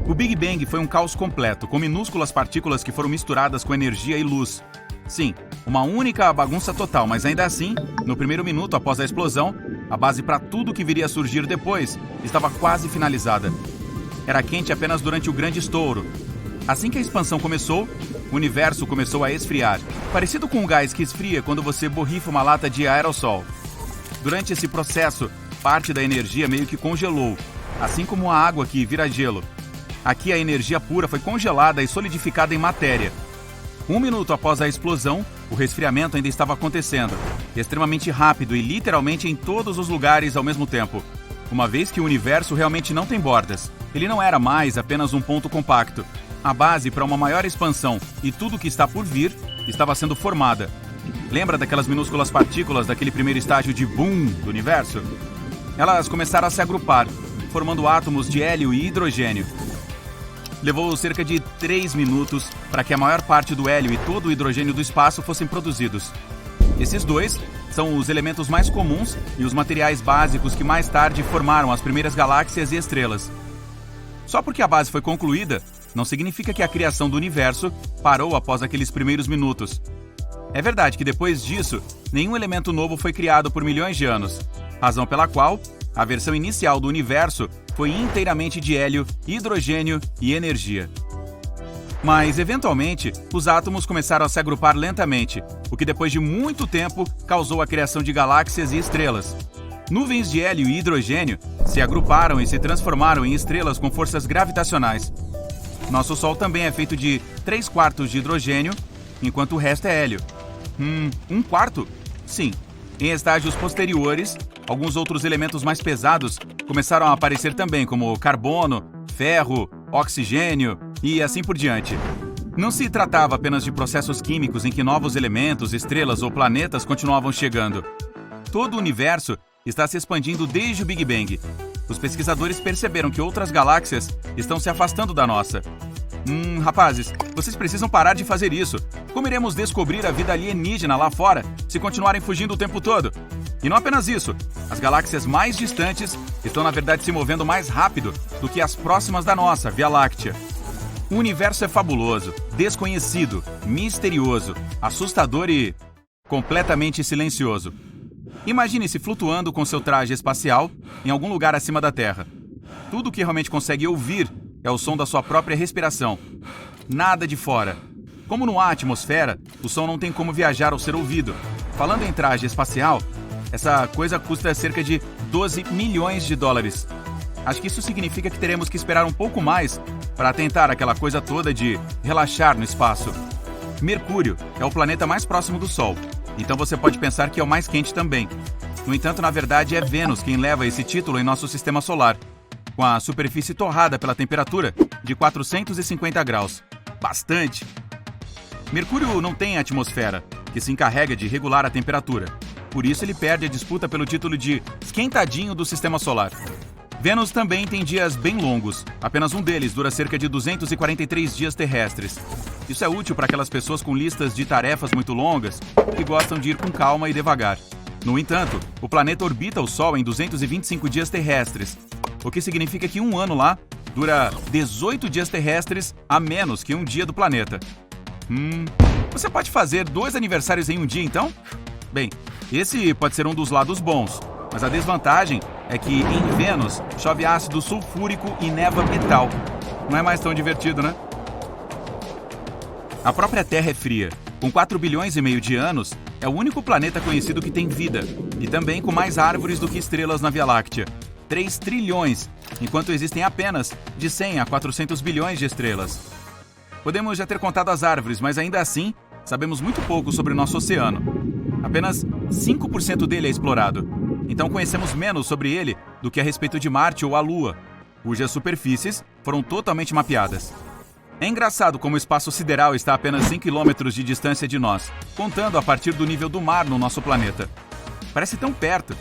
O Big Bang foi um caos completo, com minúsculas partículas que foram misturadas com energia e luz. Sim, uma única bagunça total, mas ainda assim, no primeiro minuto após a explosão, a base para tudo que viria a surgir depois estava quase finalizada. Era quente apenas durante o grande estouro. Assim que a expansão começou, o universo começou a esfriar, parecido com um gás que esfria quando você borrifa uma lata de aerossol. Durante esse processo, parte da energia meio que congelou, assim como a água que vira gelo. Aqui a energia pura foi congelada e solidificada em matéria. 1 minuto após a explosão, o resfriamento ainda estava acontecendo, extremamente rápido e literalmente em todos os lugares ao mesmo tempo. Uma vez que o universo realmente não tem bordas, ele não era mais apenas um ponto compacto. A base para uma maior expansão e tudo que está por vir estava sendo formada. Lembra daquelas minúsculas partículas daquele primeiro estágio de boom do universo? Elas começaram a se agrupar, formando átomos de hélio e hidrogênio. Levou cerca de 3 minutos para que a maior parte do hélio e todo o hidrogênio do espaço fossem produzidos. Esses dois são os elementos mais comuns e os materiais básicos que mais tarde formaram as primeiras galáxias e estrelas. Só porque a base foi concluída, não significa que a criação do universo parou após aqueles primeiros minutos. É verdade que depois disso, nenhum elemento novo foi criado por milhões de anos, razão pela qual a versão inicial do universo foi inteiramente de hélio, hidrogênio e energia. Mas, eventualmente, os átomos começaram a se agrupar lentamente, o que depois de muito tempo causou a criação de galáxias e estrelas. Nuvens de hélio e hidrogênio se agruparam e se transformaram em estrelas com forças gravitacionais. Nosso Sol também é feito de 3/4 de hidrogênio, enquanto o resto é hélio. 1/4? Sim. Em estágios posteriores, alguns outros elementos mais pesados começaram a aparecer também, como carbono, ferro, oxigênio e assim por diante. Não se tratava apenas de processos químicos em que novos elementos, estrelas ou planetas continuavam chegando. Todo o universo está se expandindo desde o Big Bang. Os pesquisadores perceberam que outras galáxias estão se afastando da nossa. Rapazes, vocês precisam parar de fazer isso. Como iremos descobrir a vida alienígena lá fora se continuarem fugindo o tempo todo? E não apenas isso, as galáxias mais distantes estão na verdade se movendo mais rápido do que as próximas da nossa, Via Láctea. O universo é fabuloso, desconhecido, misterioso, assustador e completamente silencioso. Imagine-se flutuando com seu traje espacial em algum lugar acima da Terra. Tudo o que realmente consegue ouvir é o som da sua própria respiração. Nada de fora. Como não há atmosfera, o som não tem como viajar ou ser ouvido. Falando em traje espacial, essa coisa custa cerca de 12 milhões de dólares. Acho que isso significa que teremos que esperar um pouco mais para tentar aquela coisa toda de relaxar no espaço. Mercúrio é o planeta mais próximo do Sol, então você pode pensar que é o mais quente também. No entanto, na verdade, é Vênus quem leva esse título em nosso sistema solar, com a superfície torrada pela temperatura de 450 graus. Bastante! Mercúrio não tem atmosfera, que se encarrega de regular a temperatura. Por isso ele perde a disputa pelo título de esquentadinho do sistema solar. Vênus também tem dias bem longos. Apenas um deles dura cerca de 243 dias terrestres. Isso é útil para aquelas pessoas com listas de tarefas muito longas que gostam de ir com calma e devagar. No entanto, o planeta orbita o Sol em 225 dias terrestres, o que significa que um ano lá dura 18 dias terrestres a menos que um dia do planeta. Você pode fazer 2 aniversários em um dia, então? Bem, esse pode ser um dos lados bons, mas a desvantagem é que em Vênus chove ácido sulfúrico e neva metal. Não é mais tão divertido, né? A própria Terra é fria. Com 4 bilhões e meio de anos, é o único planeta conhecido que tem vida, e também com mais árvores do que estrelas na Via Láctea. 3 trilhões, enquanto existem apenas de 100 a 400 bilhões de estrelas. Podemos já ter contado as árvores, mas ainda assim, sabemos muito pouco sobre o nosso oceano. Apenas 5% dele é explorado, então conhecemos menos sobre ele do que a respeito de Marte ou a Lua, cujas superfícies foram totalmente mapeadas. É engraçado como o espaço sideral está a apenas 100 km de distância de nós, contando a partir do nível do mar no nosso planeta. Parece tão perto.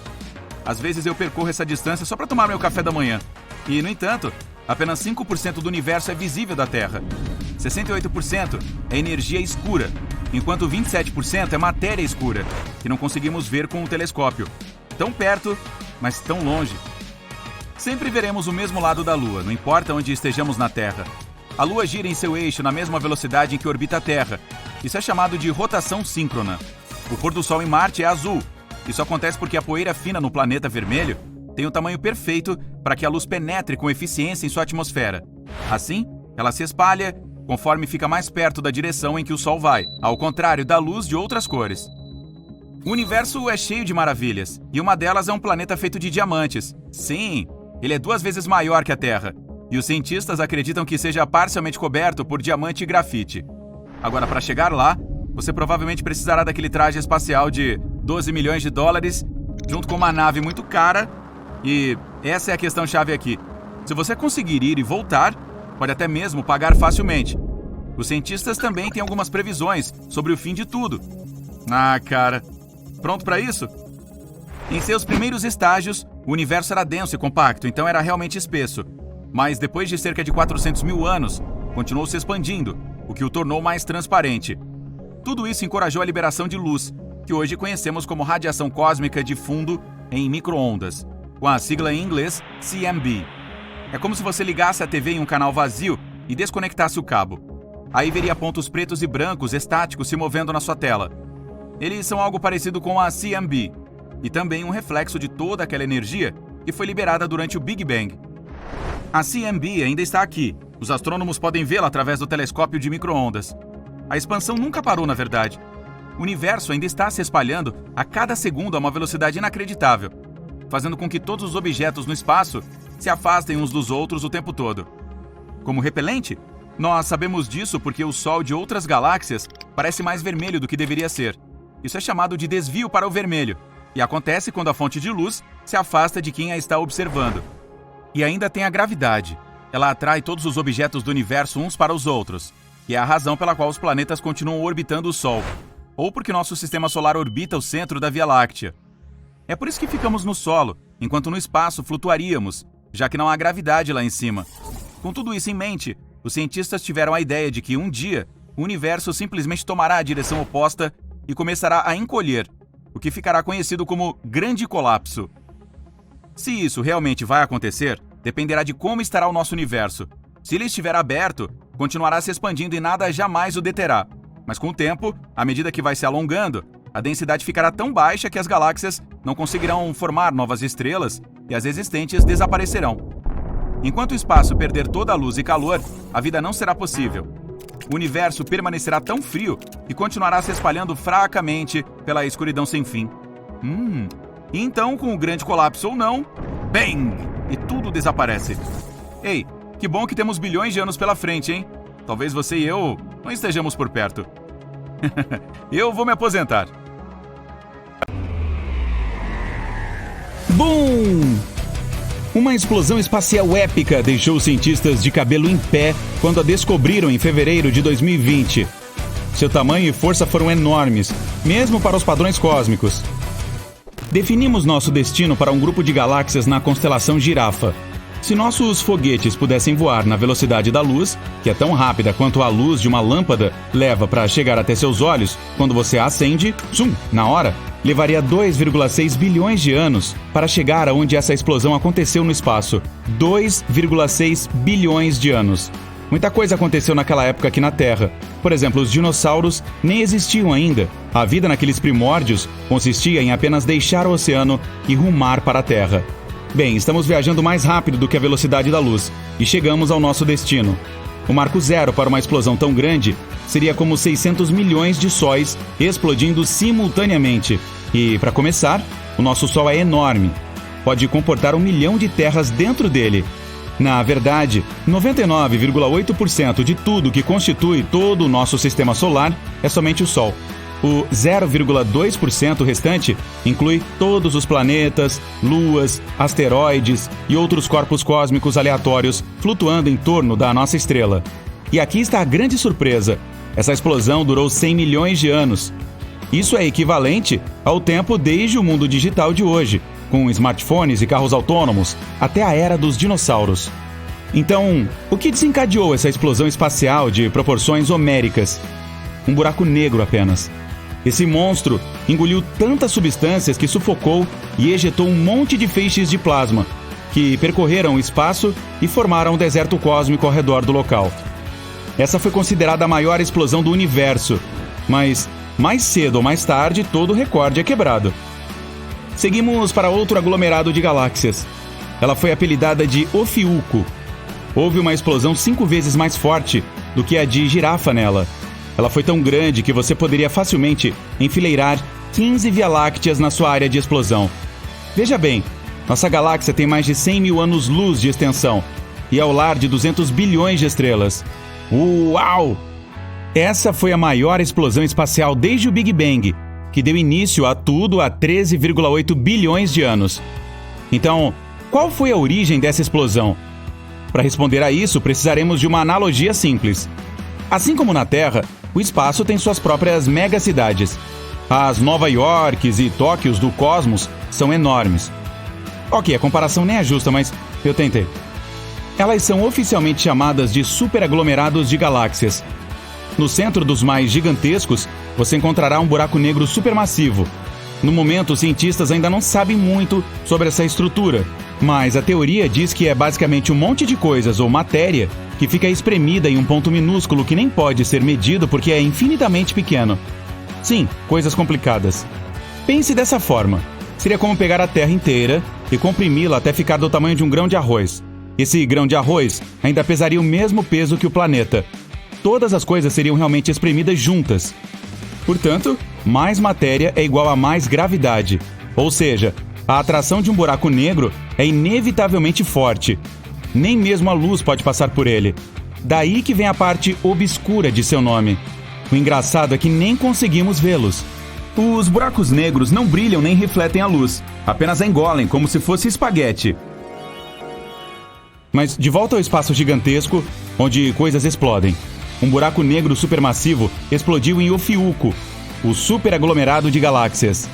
Às vezes eu percorro essa distância só para tomar meu café da manhã. E, no entanto, apenas 5% do universo é visível da Terra. 68% é energia escura, enquanto 27% é matéria escura, que não conseguimos ver com o telescópio. Tão perto, mas tão longe. Sempre veremos o mesmo lado da Lua, não importa onde estejamos na Terra. A Lua gira em seu eixo na mesma velocidade em que orbita a Terra. Isso é chamado de rotação síncrona. O pôr do Sol em Marte é azul. Isso acontece porque a poeira fina no planeta vermelho tem o tamanho perfeito para que a luz penetre com eficiência em sua atmosfera. Assim, ela se espalha conforme fica mais perto da direção em que o Sol vai, ao contrário da luz de outras cores. O universo é cheio de maravilhas, e uma delas é um planeta feito de diamantes. Sim, ele é 2 vezes maior que a Terra, e os cientistas acreditam que seja parcialmente coberto por diamante e grafite. Agora, para chegar lá, você provavelmente precisará daquele traje espacial de 12 milhões de dólares, junto com uma nave muito cara, e essa é a questão-chave aqui. Se você conseguir ir e voltar, pode até mesmo pagar facilmente. Os cientistas também têm algumas previsões sobre o fim de tudo. Cara, pronto para isso? Em seus primeiros estágios, o universo era denso e compacto, então era realmente espesso. Mas depois de cerca de 400 mil anos, continuou se expandindo, o que o tornou mais transparente. Tudo isso encorajou a liberação de luz, que hoje conhecemos como radiação cósmica de fundo em micro-ondas, com a sigla em inglês CMB. É como se você ligasse a TV em um canal vazio e desconectasse o cabo. Aí veria pontos pretos e brancos estáticos se movendo na sua tela. Eles são algo parecido com a CMB, e também um reflexo de toda aquela energia que foi liberada durante o Big Bang. A CMB ainda está aqui. Os astrônomos podem vê-la através do telescópio de micro-ondas. A expansão nunca parou, na verdade. O universo ainda está se espalhando a cada segundo a uma velocidade inacreditável, fazendo com que todos os objetos no espaço se afastem uns dos outros o tempo todo. Como repelente, nós sabemos disso porque o Sol de outras galáxias parece mais vermelho do que deveria ser. Isso é chamado de desvio para o vermelho, e acontece quando a fonte de luz se afasta de quem a está observando. E ainda tem a gravidade. Ela atrai todos os objetos do universo uns para os outros, que é a razão pela qual os planetas continuam orbitando o Sol, ou porque nosso sistema solar orbita o centro da Via Láctea. É por isso que ficamos no solo, enquanto no espaço flutuaríamos, já que não há gravidade lá em cima. Com tudo isso em mente, os cientistas tiveram a ideia de que um dia o universo simplesmente tomará a direção oposta e começará a encolher, o que ficará conhecido como Grande Colapso. Se isso realmente vai acontecer, dependerá de como estará o nosso universo. Se ele estiver aberto, continuará se expandindo e nada jamais o deterá. Mas com o tempo, à medida que vai se alongando, a densidade ficará tão baixa que as galáxias não conseguirão formar novas estrelas e as existentes desaparecerão. Enquanto o espaço perder toda a luz e calor, a vida não será possível. O universo permanecerá tão frio que continuará se espalhando fracamente pela escuridão sem fim. E então, com o grande colapso ou não, bang! E tudo desaparece. Ei, que bom que temos bilhões de anos pela frente, hein? Talvez você e eu não estejamos por perto. Eu vou me aposentar. Boom! Uma explosão espacial épica deixou os cientistas de cabelo em pé quando a descobriram em fevereiro de 2020. Seu tamanho e força foram enormes, mesmo para os padrões cósmicos. Definimos nosso destino para um grupo de galáxias na constelação Girafa. Se nossos foguetes pudessem voar na velocidade da luz, que é tão rápida quanto a luz de uma lâmpada leva para chegar até seus olhos quando você a acende, na hora, levaria 2,6 bilhões de anos para chegar aonde essa explosão aconteceu no espaço. 2,6 bilhões de anos. Muita coisa aconteceu naquela época aqui na Terra. Por exemplo, os dinossauros nem existiam ainda. A vida naqueles primórdios consistia em apenas deixar o oceano e rumar para a Terra. Bem, estamos viajando mais rápido do que a velocidade da luz e chegamos ao nosso destino. O marco zero para uma explosão tão grande seria como 600 milhões de sóis explodindo simultaneamente. E, para começar, o nosso Sol é enorme. Pode comportar 1 milhão de terras dentro dele. Na verdade, 99,8% de tudo que constitui todo o nosso sistema solar é somente o Sol. O 0,2% restante inclui todos os planetas, luas, asteroides e outros corpos cósmicos aleatórios flutuando em torno da nossa estrela. E aqui está a grande surpresa. Essa explosão durou 100 milhões de anos. Isso é equivalente ao tempo desde o mundo digital de hoje, com smartphones e carros autônomos, até a era dos dinossauros. Então, o que desencadeou essa explosão espacial de proporções homéricas? Um buraco negro apenas. Esse monstro engoliu tantas substâncias que sufocou e ejetou um monte de feixes de plasma, que percorreram o espaço e formaram um deserto cósmico ao redor do local. Essa foi considerada a maior explosão do universo, mas mais cedo ou mais tarde todo o recorde é quebrado. Seguimos para outro aglomerado de galáxias. Ela foi apelidada de Ofiuco. Houve uma explosão 5 vezes mais forte do que a de Girafa nela. Ela foi tão grande que você poderia facilmente enfileirar 15 Via-Lácteas na sua área de explosão. Veja bem, nossa galáxia tem mais de 100 mil anos-luz de extensão e é o lar de 200 bilhões de estrelas. Uau! Essa foi a maior explosão espacial desde o Big Bang, que deu início a tudo há 13,8 bilhões de anos. Então, qual foi a origem dessa explosão? Para responder a isso, precisaremos de uma analogia simples. Assim como na Terra, o espaço tem suas próprias megacidades. As Nova Yorks e Tóquios do cosmos são enormes. Ok, a comparação nem é justa, mas eu tentei. Elas são oficialmente chamadas de superaglomerados de galáxias. No centro dos mais gigantescos, você encontrará um buraco negro supermassivo. No momento, os cientistas ainda não sabem muito sobre essa estrutura, mas a teoria diz que é basicamente um monte de coisas ou matéria que fica espremida em um ponto minúsculo que nem pode ser medido porque é infinitamente pequeno. Sim, coisas complicadas. Pense dessa forma. Seria como pegar a Terra inteira e comprimi-la até ficar do tamanho de um grão de arroz. Esse grão de arroz ainda pesaria o mesmo peso que o planeta. Todas as coisas seriam realmente espremidas juntas. Portanto, mais matéria é igual a mais gravidade. Ou seja, a atração de um buraco negro é inevitavelmente forte. Nem mesmo a luz pode passar por ele. Daí que vem a parte obscura de seu nome. O engraçado é que nem conseguimos vê-los. Os buracos negros não brilham nem refletem a luz, apenas a engolem como se fosse espaguete. Mas de volta ao espaço gigantesco, onde coisas explodem. Um buraco negro supermassivo explodiu em Ofiuco, o superaglomerado de galáxias.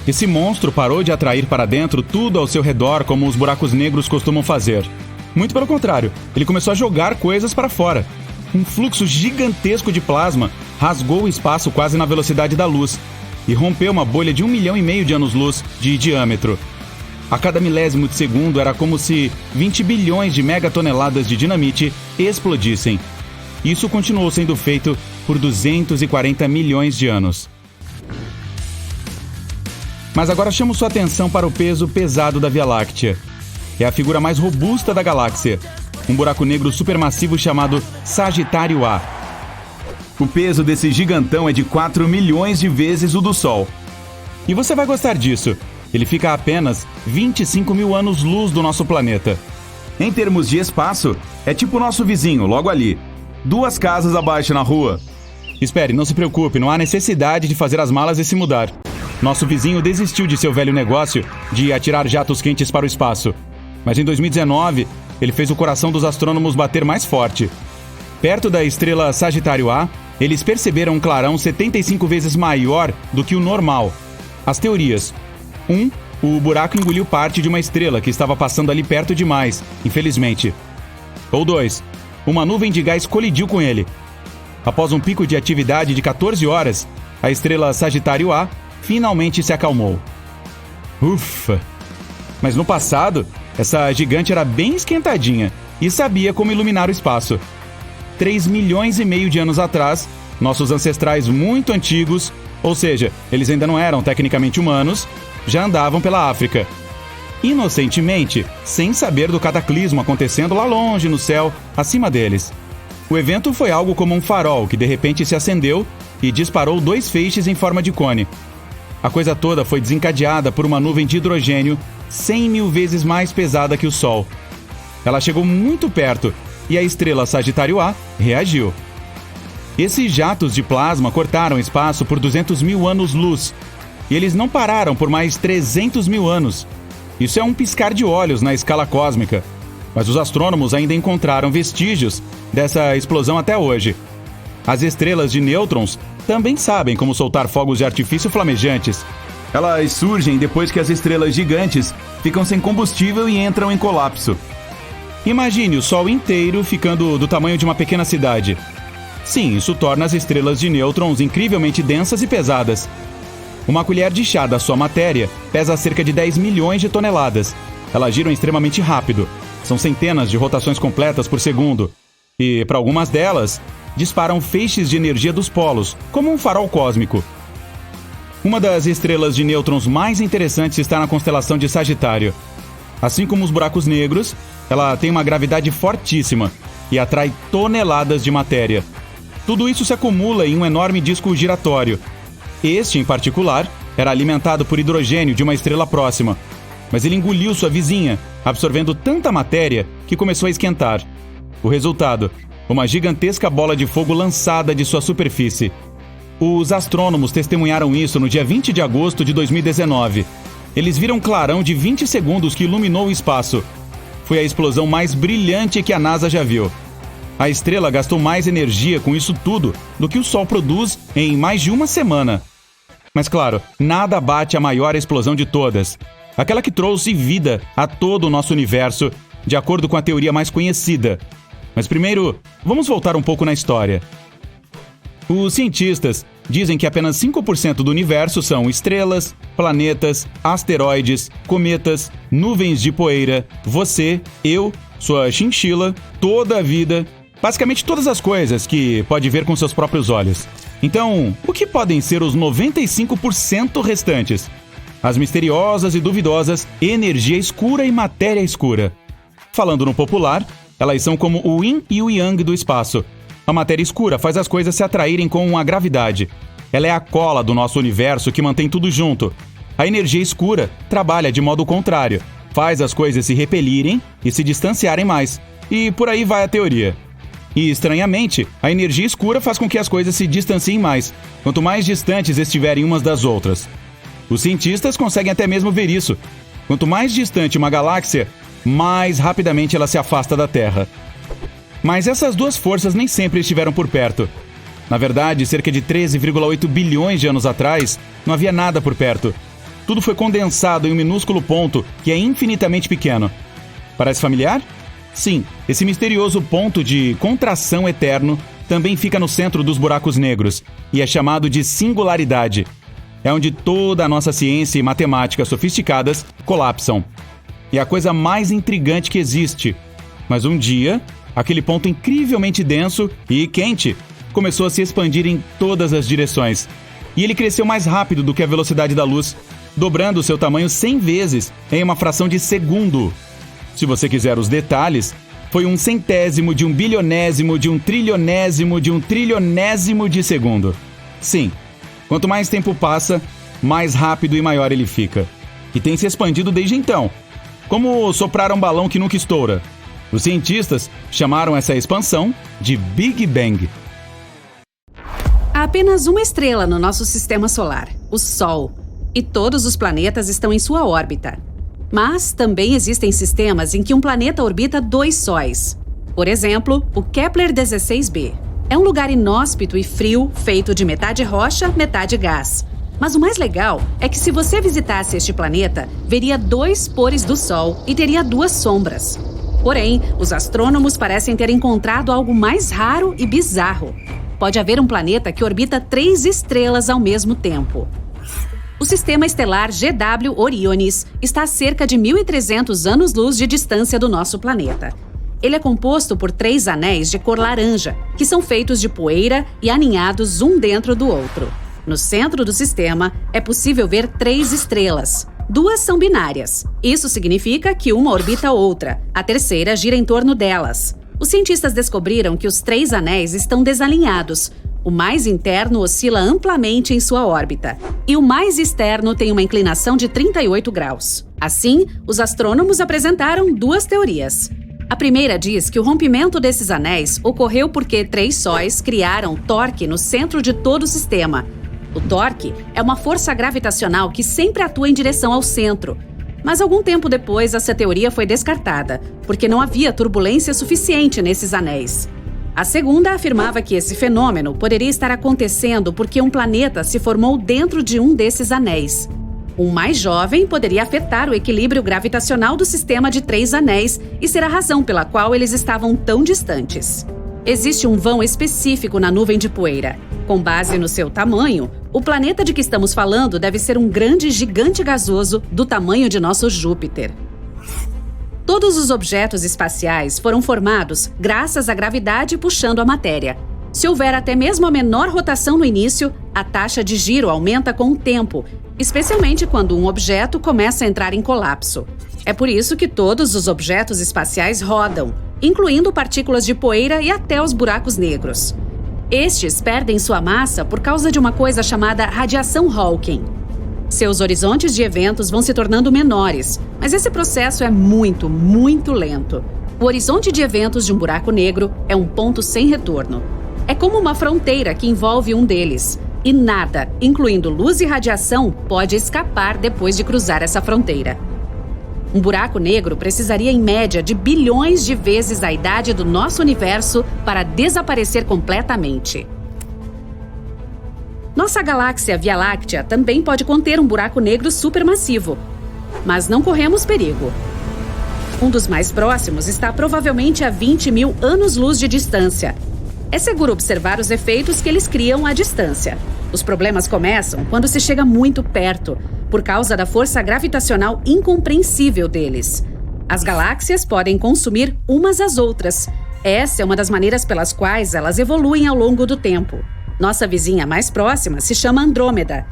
Esse monstro parou de atrair para dentro tudo ao seu redor como os buracos negros costumam fazer. Muito pelo contrário, ele começou a jogar coisas para fora. Um fluxo gigantesco de plasma rasgou o espaço quase na velocidade da luz e rompeu uma bolha de 1,5 milhão de anos-luz de diâmetro. A cada milésimo de segundo era como se 20 bilhões de megatoneladas de dinamite explodissem. Isso continuou sendo feito por 240 milhões de anos. Mas agora chamo sua atenção para o peso pesado da Via Láctea. É a figura mais robusta da galáxia, um buraco negro supermassivo chamado Sagitário A. O peso desse gigantão é de 4 milhões de vezes o do Sol. E você vai gostar disso. Ele fica a apenas 25 mil anos-luz do nosso planeta. Em termos de espaço, é tipo o nosso vizinho, logo ali. 2 casas abaixo na rua. Espere, não se preocupe, não há necessidade de fazer as malas e se mudar. Nosso vizinho desistiu de seu velho negócio de atirar jatos quentes para o espaço. Mas em 2019, ele fez o coração dos astrônomos bater mais forte. Perto da estrela Sagitário A, eles perceberam um clarão 75 vezes maior do que o normal. As teorias: 1. O buraco engoliu parte de uma estrela que estava passando ali perto demais, infelizmente. Ou 2. Uma nuvem de gás colidiu com ele. Após um pico de atividade de 14 horas, a estrela Sagitário A finalmente se acalmou. Ufa! Mas no passado, essa gigante era bem esquentadinha e sabia como iluminar o espaço. 3,5 milhões de anos atrás, nossos ancestrais muito antigos, ou seja, eles ainda não eram tecnicamente humanos, já andavam pela África. Inocentemente, sem saber do cataclismo acontecendo lá longe no céu, acima deles. O evento foi algo como um farol que de repente se acendeu e disparou 2 feixes em forma de cone. A coisa toda foi desencadeada por uma nuvem de hidrogênio 100 mil vezes mais pesada que o Sol. Ela chegou muito perto e a estrela Sagitário A reagiu. Esses jatos de plasma cortaram espaço por 200 mil anos-luz. E eles não pararam por mais 300 mil anos. Isso é um piscar de olhos na escala cósmica. Mas os astrônomos ainda encontraram vestígios dessa explosão até hoje. As estrelas de nêutrons também sabem como soltar fogos de artifício flamejantes. Elas surgem depois que as estrelas gigantes ficam sem combustível e entram em colapso. Imagine o Sol inteiro ficando do tamanho de uma pequena cidade. Sim, isso torna as estrelas de nêutrons incrivelmente densas e pesadas. Uma colher de chá da sua matéria pesa cerca de 10 milhões de toneladas. Elas giram extremamente rápido. São centenas de rotações completas por segundo. E, para algumas delas, disparam feixes de energia dos polos, como um farol cósmico. Uma das estrelas de nêutrons mais interessantes está na constelação de Sagitário. Assim como os buracos negros, ela tem uma gravidade fortíssima e atrai toneladas de matéria. Tudo isso se acumula em um enorme disco giratório. Este, em particular, era alimentado por hidrogênio de uma estrela próxima. Mas ele engoliu sua vizinha, absorvendo tanta matéria que começou a esquentar. O resultado: uma gigantesca bola de fogo lançada de sua superfície. Os astrônomos testemunharam isso no dia 20 de agosto de 2019. Eles viram um clarão de 20 segundos que iluminou o espaço. Foi a explosão mais brilhante que a NASA já viu. A estrela gastou mais energia com isso tudo do que o Sol produz em mais de uma semana. Mas claro, nada bate a maior explosão de todas. Aquela que trouxe vida a todo o nosso universo, de acordo com a teoria mais conhecida. Mas primeiro, vamos voltar um pouco na história. Os cientistas dizem que apenas 5% do universo são estrelas, planetas, asteroides, cometas, nuvens de poeira, você, eu, sua chinchila, toda a vida, basicamente todas as coisas que pode ver com seus próprios olhos. Então, o que podem ser os 95% restantes? As misteriosas e duvidosas energia escura e matéria escura. Falando no popular, elas são como o yin e o yang do espaço. A matéria escura faz as coisas se atraírem com a gravidade. Ela é a cola do nosso universo que mantém tudo junto. A energia escura trabalha de modo contrário. Faz as coisas se repelirem e se distanciarem mais. E por aí vai a teoria. E, estranhamente, a energia escura faz com que as coisas se distanciem mais, quanto mais distantes estiverem umas das outras. Os cientistas conseguem até mesmo ver isso. Quanto mais distante uma galáxia, mais rapidamente ela se afasta da Terra. Mas essas duas forças nem sempre estiveram por perto. Na verdade, cerca de 13,8 bilhões de anos atrás, não havia nada por perto. Tudo foi condensado em um minúsculo ponto que é infinitamente pequeno. Parece familiar? Sim, esse misterioso ponto de contração eterno também fica no centro dos buracos negros e é chamado de singularidade. É onde toda a nossa ciência e matemática sofisticadas colapsam. É a coisa mais intrigante que existe. Mas um dia, aquele ponto incrivelmente denso e quente começou a se expandir em todas as direções. E ele cresceu mais rápido do que a velocidade da luz, dobrando seu tamanho 100 vezes em uma fração de segundo. Se você quiser os detalhes, foi 1/100º de 1/bilionésimo de 1/trilionésimo de 1/trilionésimo de segundo. Sim, quanto mais tempo passa, mais rápido e maior ele fica. E tem se expandido desde então. Como soprar um balão que nunca estoura. Os cientistas chamaram essa expansão de Big Bang. Há apenas uma estrela no nosso sistema solar, o Sol, e todos os planetas estão em sua órbita. Mas também existem sistemas em que um planeta orbita 2 sóis. Por exemplo, o Kepler-16b. É um lugar inóspito e frio, feito de metade rocha, metade gás. Mas o mais legal é que se você visitasse este planeta, veria 2 pores do Sol e teria 2 sombras. Porém, os astrônomos parecem ter encontrado algo mais raro e bizarro. Pode haver um planeta que orbita 3 estrelas ao mesmo tempo. O sistema estelar GW Orionis está a cerca de 1.300 anos-luz de distância do nosso planeta. Ele é composto por 3 anéis de cor laranja, que são feitos de poeira e aninhados um dentro do outro. No centro do sistema, é possível ver 3 estrelas. 2 são binárias. Isso significa que uma orbita a outra. A terceira gira em torno delas. Os cientistas descobriram que os 3 anéis estão desalinhados. O mais interno oscila amplamente em sua órbita, e o mais externo tem uma inclinação de 38 graus. Assim, os astrônomos apresentaram 2 teorias. A primeira diz que o rompimento desses anéis ocorreu porque 3 sóis criaram torque no centro de todo o sistema. O torque é uma força gravitacional que sempre atua em direção ao centro. Mas algum tempo depois, essa teoria foi descartada, porque não havia turbulência suficiente nesses anéis. A segunda afirmava que esse fenômeno poderia estar acontecendo porque um planeta se formou dentro de um desses anéis. Um mais jovem poderia afetar o equilíbrio gravitacional do sistema de 3 anéis e ser a razão pela qual eles estavam tão distantes. Existe um vão específico na nuvem de poeira. Com base no seu tamanho, o planeta de que estamos falando deve ser um grande gigante gasoso do tamanho de nosso Júpiter. Todos os objetos espaciais foram formados graças à gravidade puxando a matéria. Se houver até mesmo a menor rotação no início, a taxa de giro aumenta com o tempo, especialmente quando um objeto começa a entrar em colapso. É por isso que todos os objetos espaciais rodam, incluindo partículas de poeira e até os buracos negros. Estes perdem sua massa por causa de uma coisa chamada radiação Hawking. Seus horizontes de eventos vão se tornando menores, mas esse processo é muito, muito lento. O horizonte de eventos de um buraco negro é um ponto sem retorno. É como uma fronteira que envolve um deles, e nada, incluindo luz e radiação, pode escapar depois de cruzar essa fronteira. Um buraco negro precisaria, em média, de bilhões de vezes a idade do nosso universo para desaparecer completamente. Nossa galáxia Via Láctea também pode conter um buraco negro supermassivo, mas não corremos perigo. Um dos mais próximos está provavelmente a 20.000 anos-luz de distância. É seguro observar os efeitos que eles criam à distância. Os problemas começam quando se chega muito perto, por causa da força gravitacional incompreensível deles. As galáxias podem consumir umas às outras. Essa é uma das maneiras pelas quais elas evoluem ao longo do tempo. Nossa vizinha mais próxima se chama Andrômeda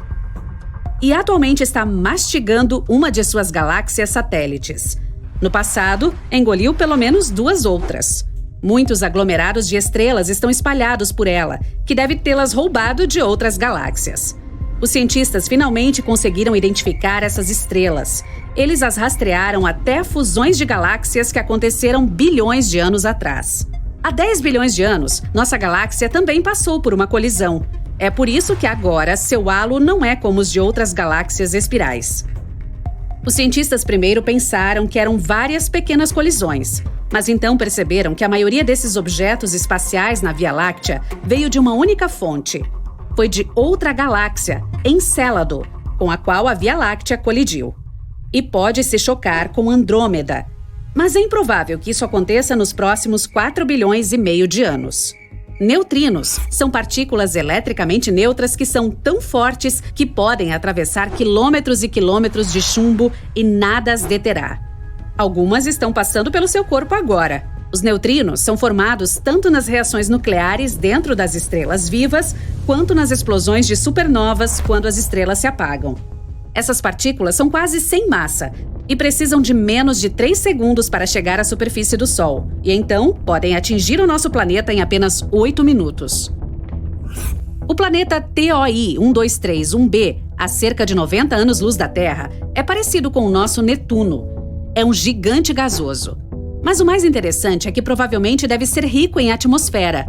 e atualmente está mastigando uma de suas galáxias satélites. No passado, engoliu pelo menos 2 outras. Muitos aglomerados de estrelas estão espalhados por ela, que deve tê-las roubado de outras galáxias. Os cientistas finalmente conseguiram identificar essas estrelas. Eles as rastrearam até fusões de galáxias que aconteceram bilhões de anos atrás. Há 10 bilhões de anos, nossa galáxia também passou por uma colisão. É por isso que agora seu halo não é como os de outras galáxias espirais. Os cientistas primeiro pensaram que eram várias pequenas colisões, mas então perceberam que a maioria desses objetos espaciais na Via Láctea veio de uma única fonte. Foi de outra galáxia, Encélado, com a qual a Via Láctea colidiu. E pode se chocar com Andrômeda. Mas é improvável que isso aconteça nos próximos 4 bilhões e meio de anos. Neutrinos são partículas eletricamente neutras que são tão fortes que podem atravessar quilômetros e quilômetros de chumbo e nada as deterá. Algumas estão passando pelo seu corpo agora. Os neutrinos são formados tanto nas reações nucleares dentro das estrelas vivas, quanto nas explosões de supernovas quando as estrelas se apagam. Essas partículas são quase sem massa e precisam de menos de 3 segundos para chegar à superfície do Sol, e então podem atingir o nosso planeta em apenas 8 minutos. O planeta TOI 1231b, a cerca de 90 anos-luz da Terra, é parecido com o nosso Netuno. É um gigante gasoso. Mas o mais interessante é que provavelmente deve ser rico em atmosfera.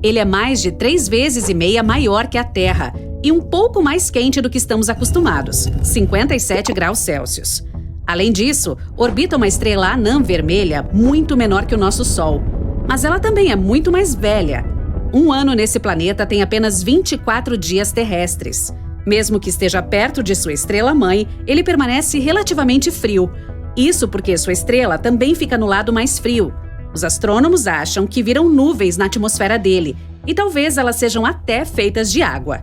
Ele é mais de 3,5 vezes maior que a Terra e um pouco mais quente do que estamos acostumados, 57 graus Celsius. Além disso, orbita uma estrela anã vermelha muito menor que o nosso Sol. Mas ela também é muito mais velha. Um ano nesse planeta tem apenas 24 dias terrestres. Mesmo que esteja perto de sua estrela-mãe, ele permanece relativamente frio. Isso porque sua estrela também fica no lado mais frio. Os astrônomos acham que viram nuvens na atmosfera dele, e talvez elas sejam até feitas de água.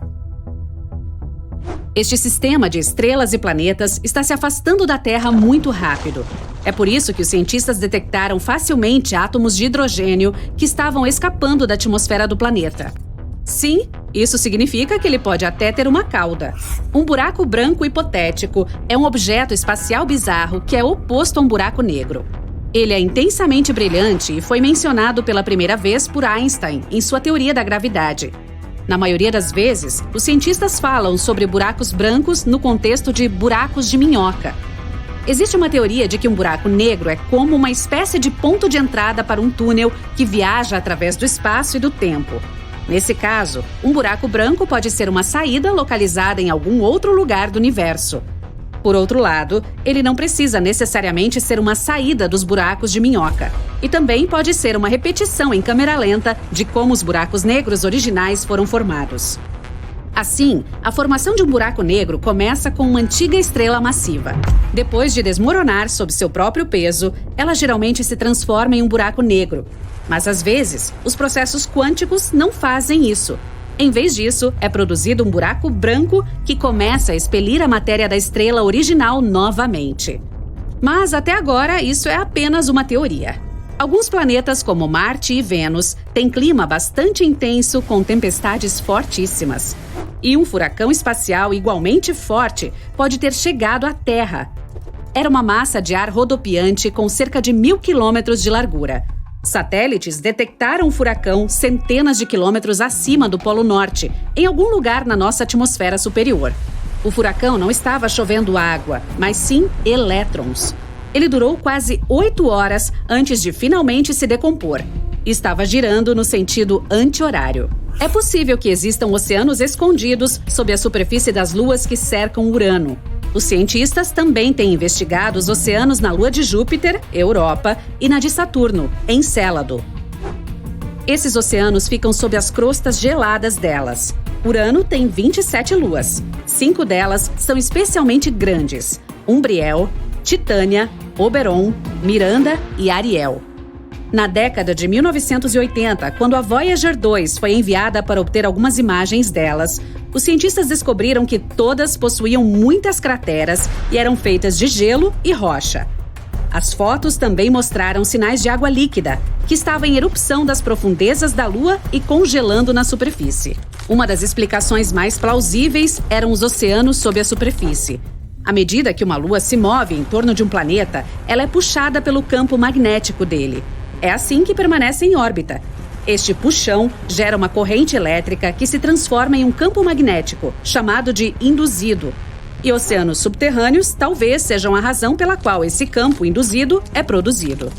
Este sistema de estrelas e planetas está se afastando da Terra muito rápido. É por isso que os cientistas detectaram facilmente átomos de hidrogênio que estavam escapando da atmosfera do planeta. Sim, isso significa que ele pode até ter uma cauda. Um buraco branco hipotético é um objeto espacial bizarro que é oposto a um buraco negro. Ele é intensamente brilhante e foi mencionado pela primeira vez por Einstein em sua teoria da gravidade. Na maioria das vezes, os cientistas falam sobre buracos brancos no contexto de buracos de minhoca. Existe uma teoria de que um buraco negro é como uma espécie de ponto de entrada para um túnel que viaja através do espaço e do tempo. Nesse caso, um buraco branco pode ser uma saída localizada em algum outro lugar do universo. Por outro lado, ele não precisa necessariamente ser uma saída dos buracos de minhoca. E também pode ser uma repetição em câmera lenta de como os buracos negros originais foram formados. Assim, a formação de um buraco negro começa com uma antiga estrela massiva. Depois de desmoronar sob seu próprio peso, ela geralmente se transforma em um buraco negro. Mas às vezes, os processos quânticos não fazem isso. Em vez disso, é produzido um buraco branco que começa a expelir a matéria da estrela original novamente. Mas até agora, isso é apenas uma teoria. Alguns planetas, como Marte e Vênus, têm clima bastante intenso com tempestades fortíssimas. E um furacão espacial igualmente forte pode ter chegado à Terra. Era uma massa de ar rodopiante com cerca de 1.000 quilômetros de largura. Satélites detectaram o furacão centenas de quilômetros acima do Polo Norte, em algum lugar na nossa atmosfera superior. O furacão não estava chovendo água, mas sim elétrons. Ele durou quase 8 horas antes de finalmente se decompor. Estava girando no sentido anti-horário. É possível que existam oceanos escondidos sob a superfície das luas que cercam Urano. Os cientistas também têm investigado os oceanos na lua de Júpiter, Europa, e na de Saturno, Encélado. Esses oceanos ficam sob as crostas geladas delas. Urano tem 27 luas. 5 delas são especialmente grandes: Umbriel, Titânia, Oberon, Miranda e Ariel. Na década de 1980, quando a Voyager 2 foi enviada para obter algumas imagens delas, os cientistas descobriram que todas possuíam muitas crateras e eram feitas de gelo e rocha. As fotos também mostraram sinais de água líquida, que estava em erupção das profundezas da Lua e congelando na superfície. Uma das explicações mais plausíveis eram os oceanos sob a superfície. À medida que uma Lua se move em torno de um planeta, ela é puxada pelo campo magnético dele. É assim que permanece em órbita. Este puxão gera uma corrente elétrica que se transforma em um campo magnético, chamado de induzido. E oceanos subterrâneos talvez sejam a razão pela qual esse campo induzido é produzido.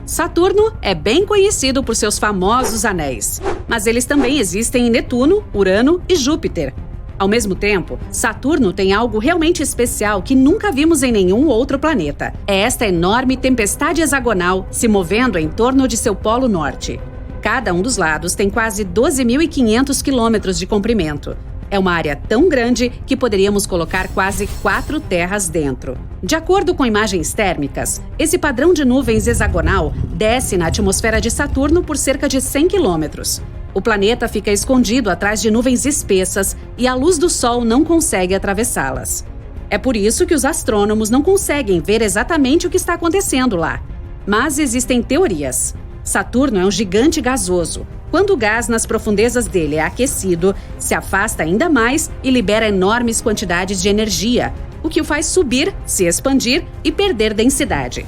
Saturno é bem conhecido por seus famosos anéis, mas eles também existem em Netuno, Urano e Júpiter. Ao mesmo tempo, Saturno tem algo realmente especial que nunca vimos em nenhum outro planeta. É esta enorme tempestade hexagonal se movendo em torno de seu polo norte. Cada um dos lados tem quase 12.500 quilômetros de comprimento. É uma área tão grande que poderíamos colocar quase 4 terras dentro. De acordo com imagens térmicas, esse padrão de nuvens hexagonal desce na atmosfera de Saturno por cerca de 100 quilômetros. O planeta fica escondido atrás de nuvens espessas e a luz do Sol não consegue atravessá-las. É por isso que os astrônomos não conseguem ver exatamente o que está acontecendo lá. Mas existem teorias. Saturno é um gigante gasoso. Quando o gás nas profundezas dele é aquecido, se afasta ainda mais e libera enormes quantidades de energia, o que o faz subir, se expandir e perder densidade.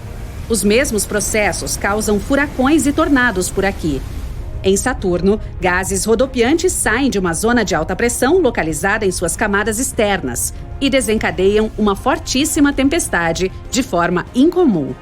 Os mesmos processos causam furacões e tornados por aqui. Em Saturno, gases rodopiantes saem de uma zona de alta pressão localizada em suas camadas externas e desencadeiam uma fortíssima tempestade de forma incomum.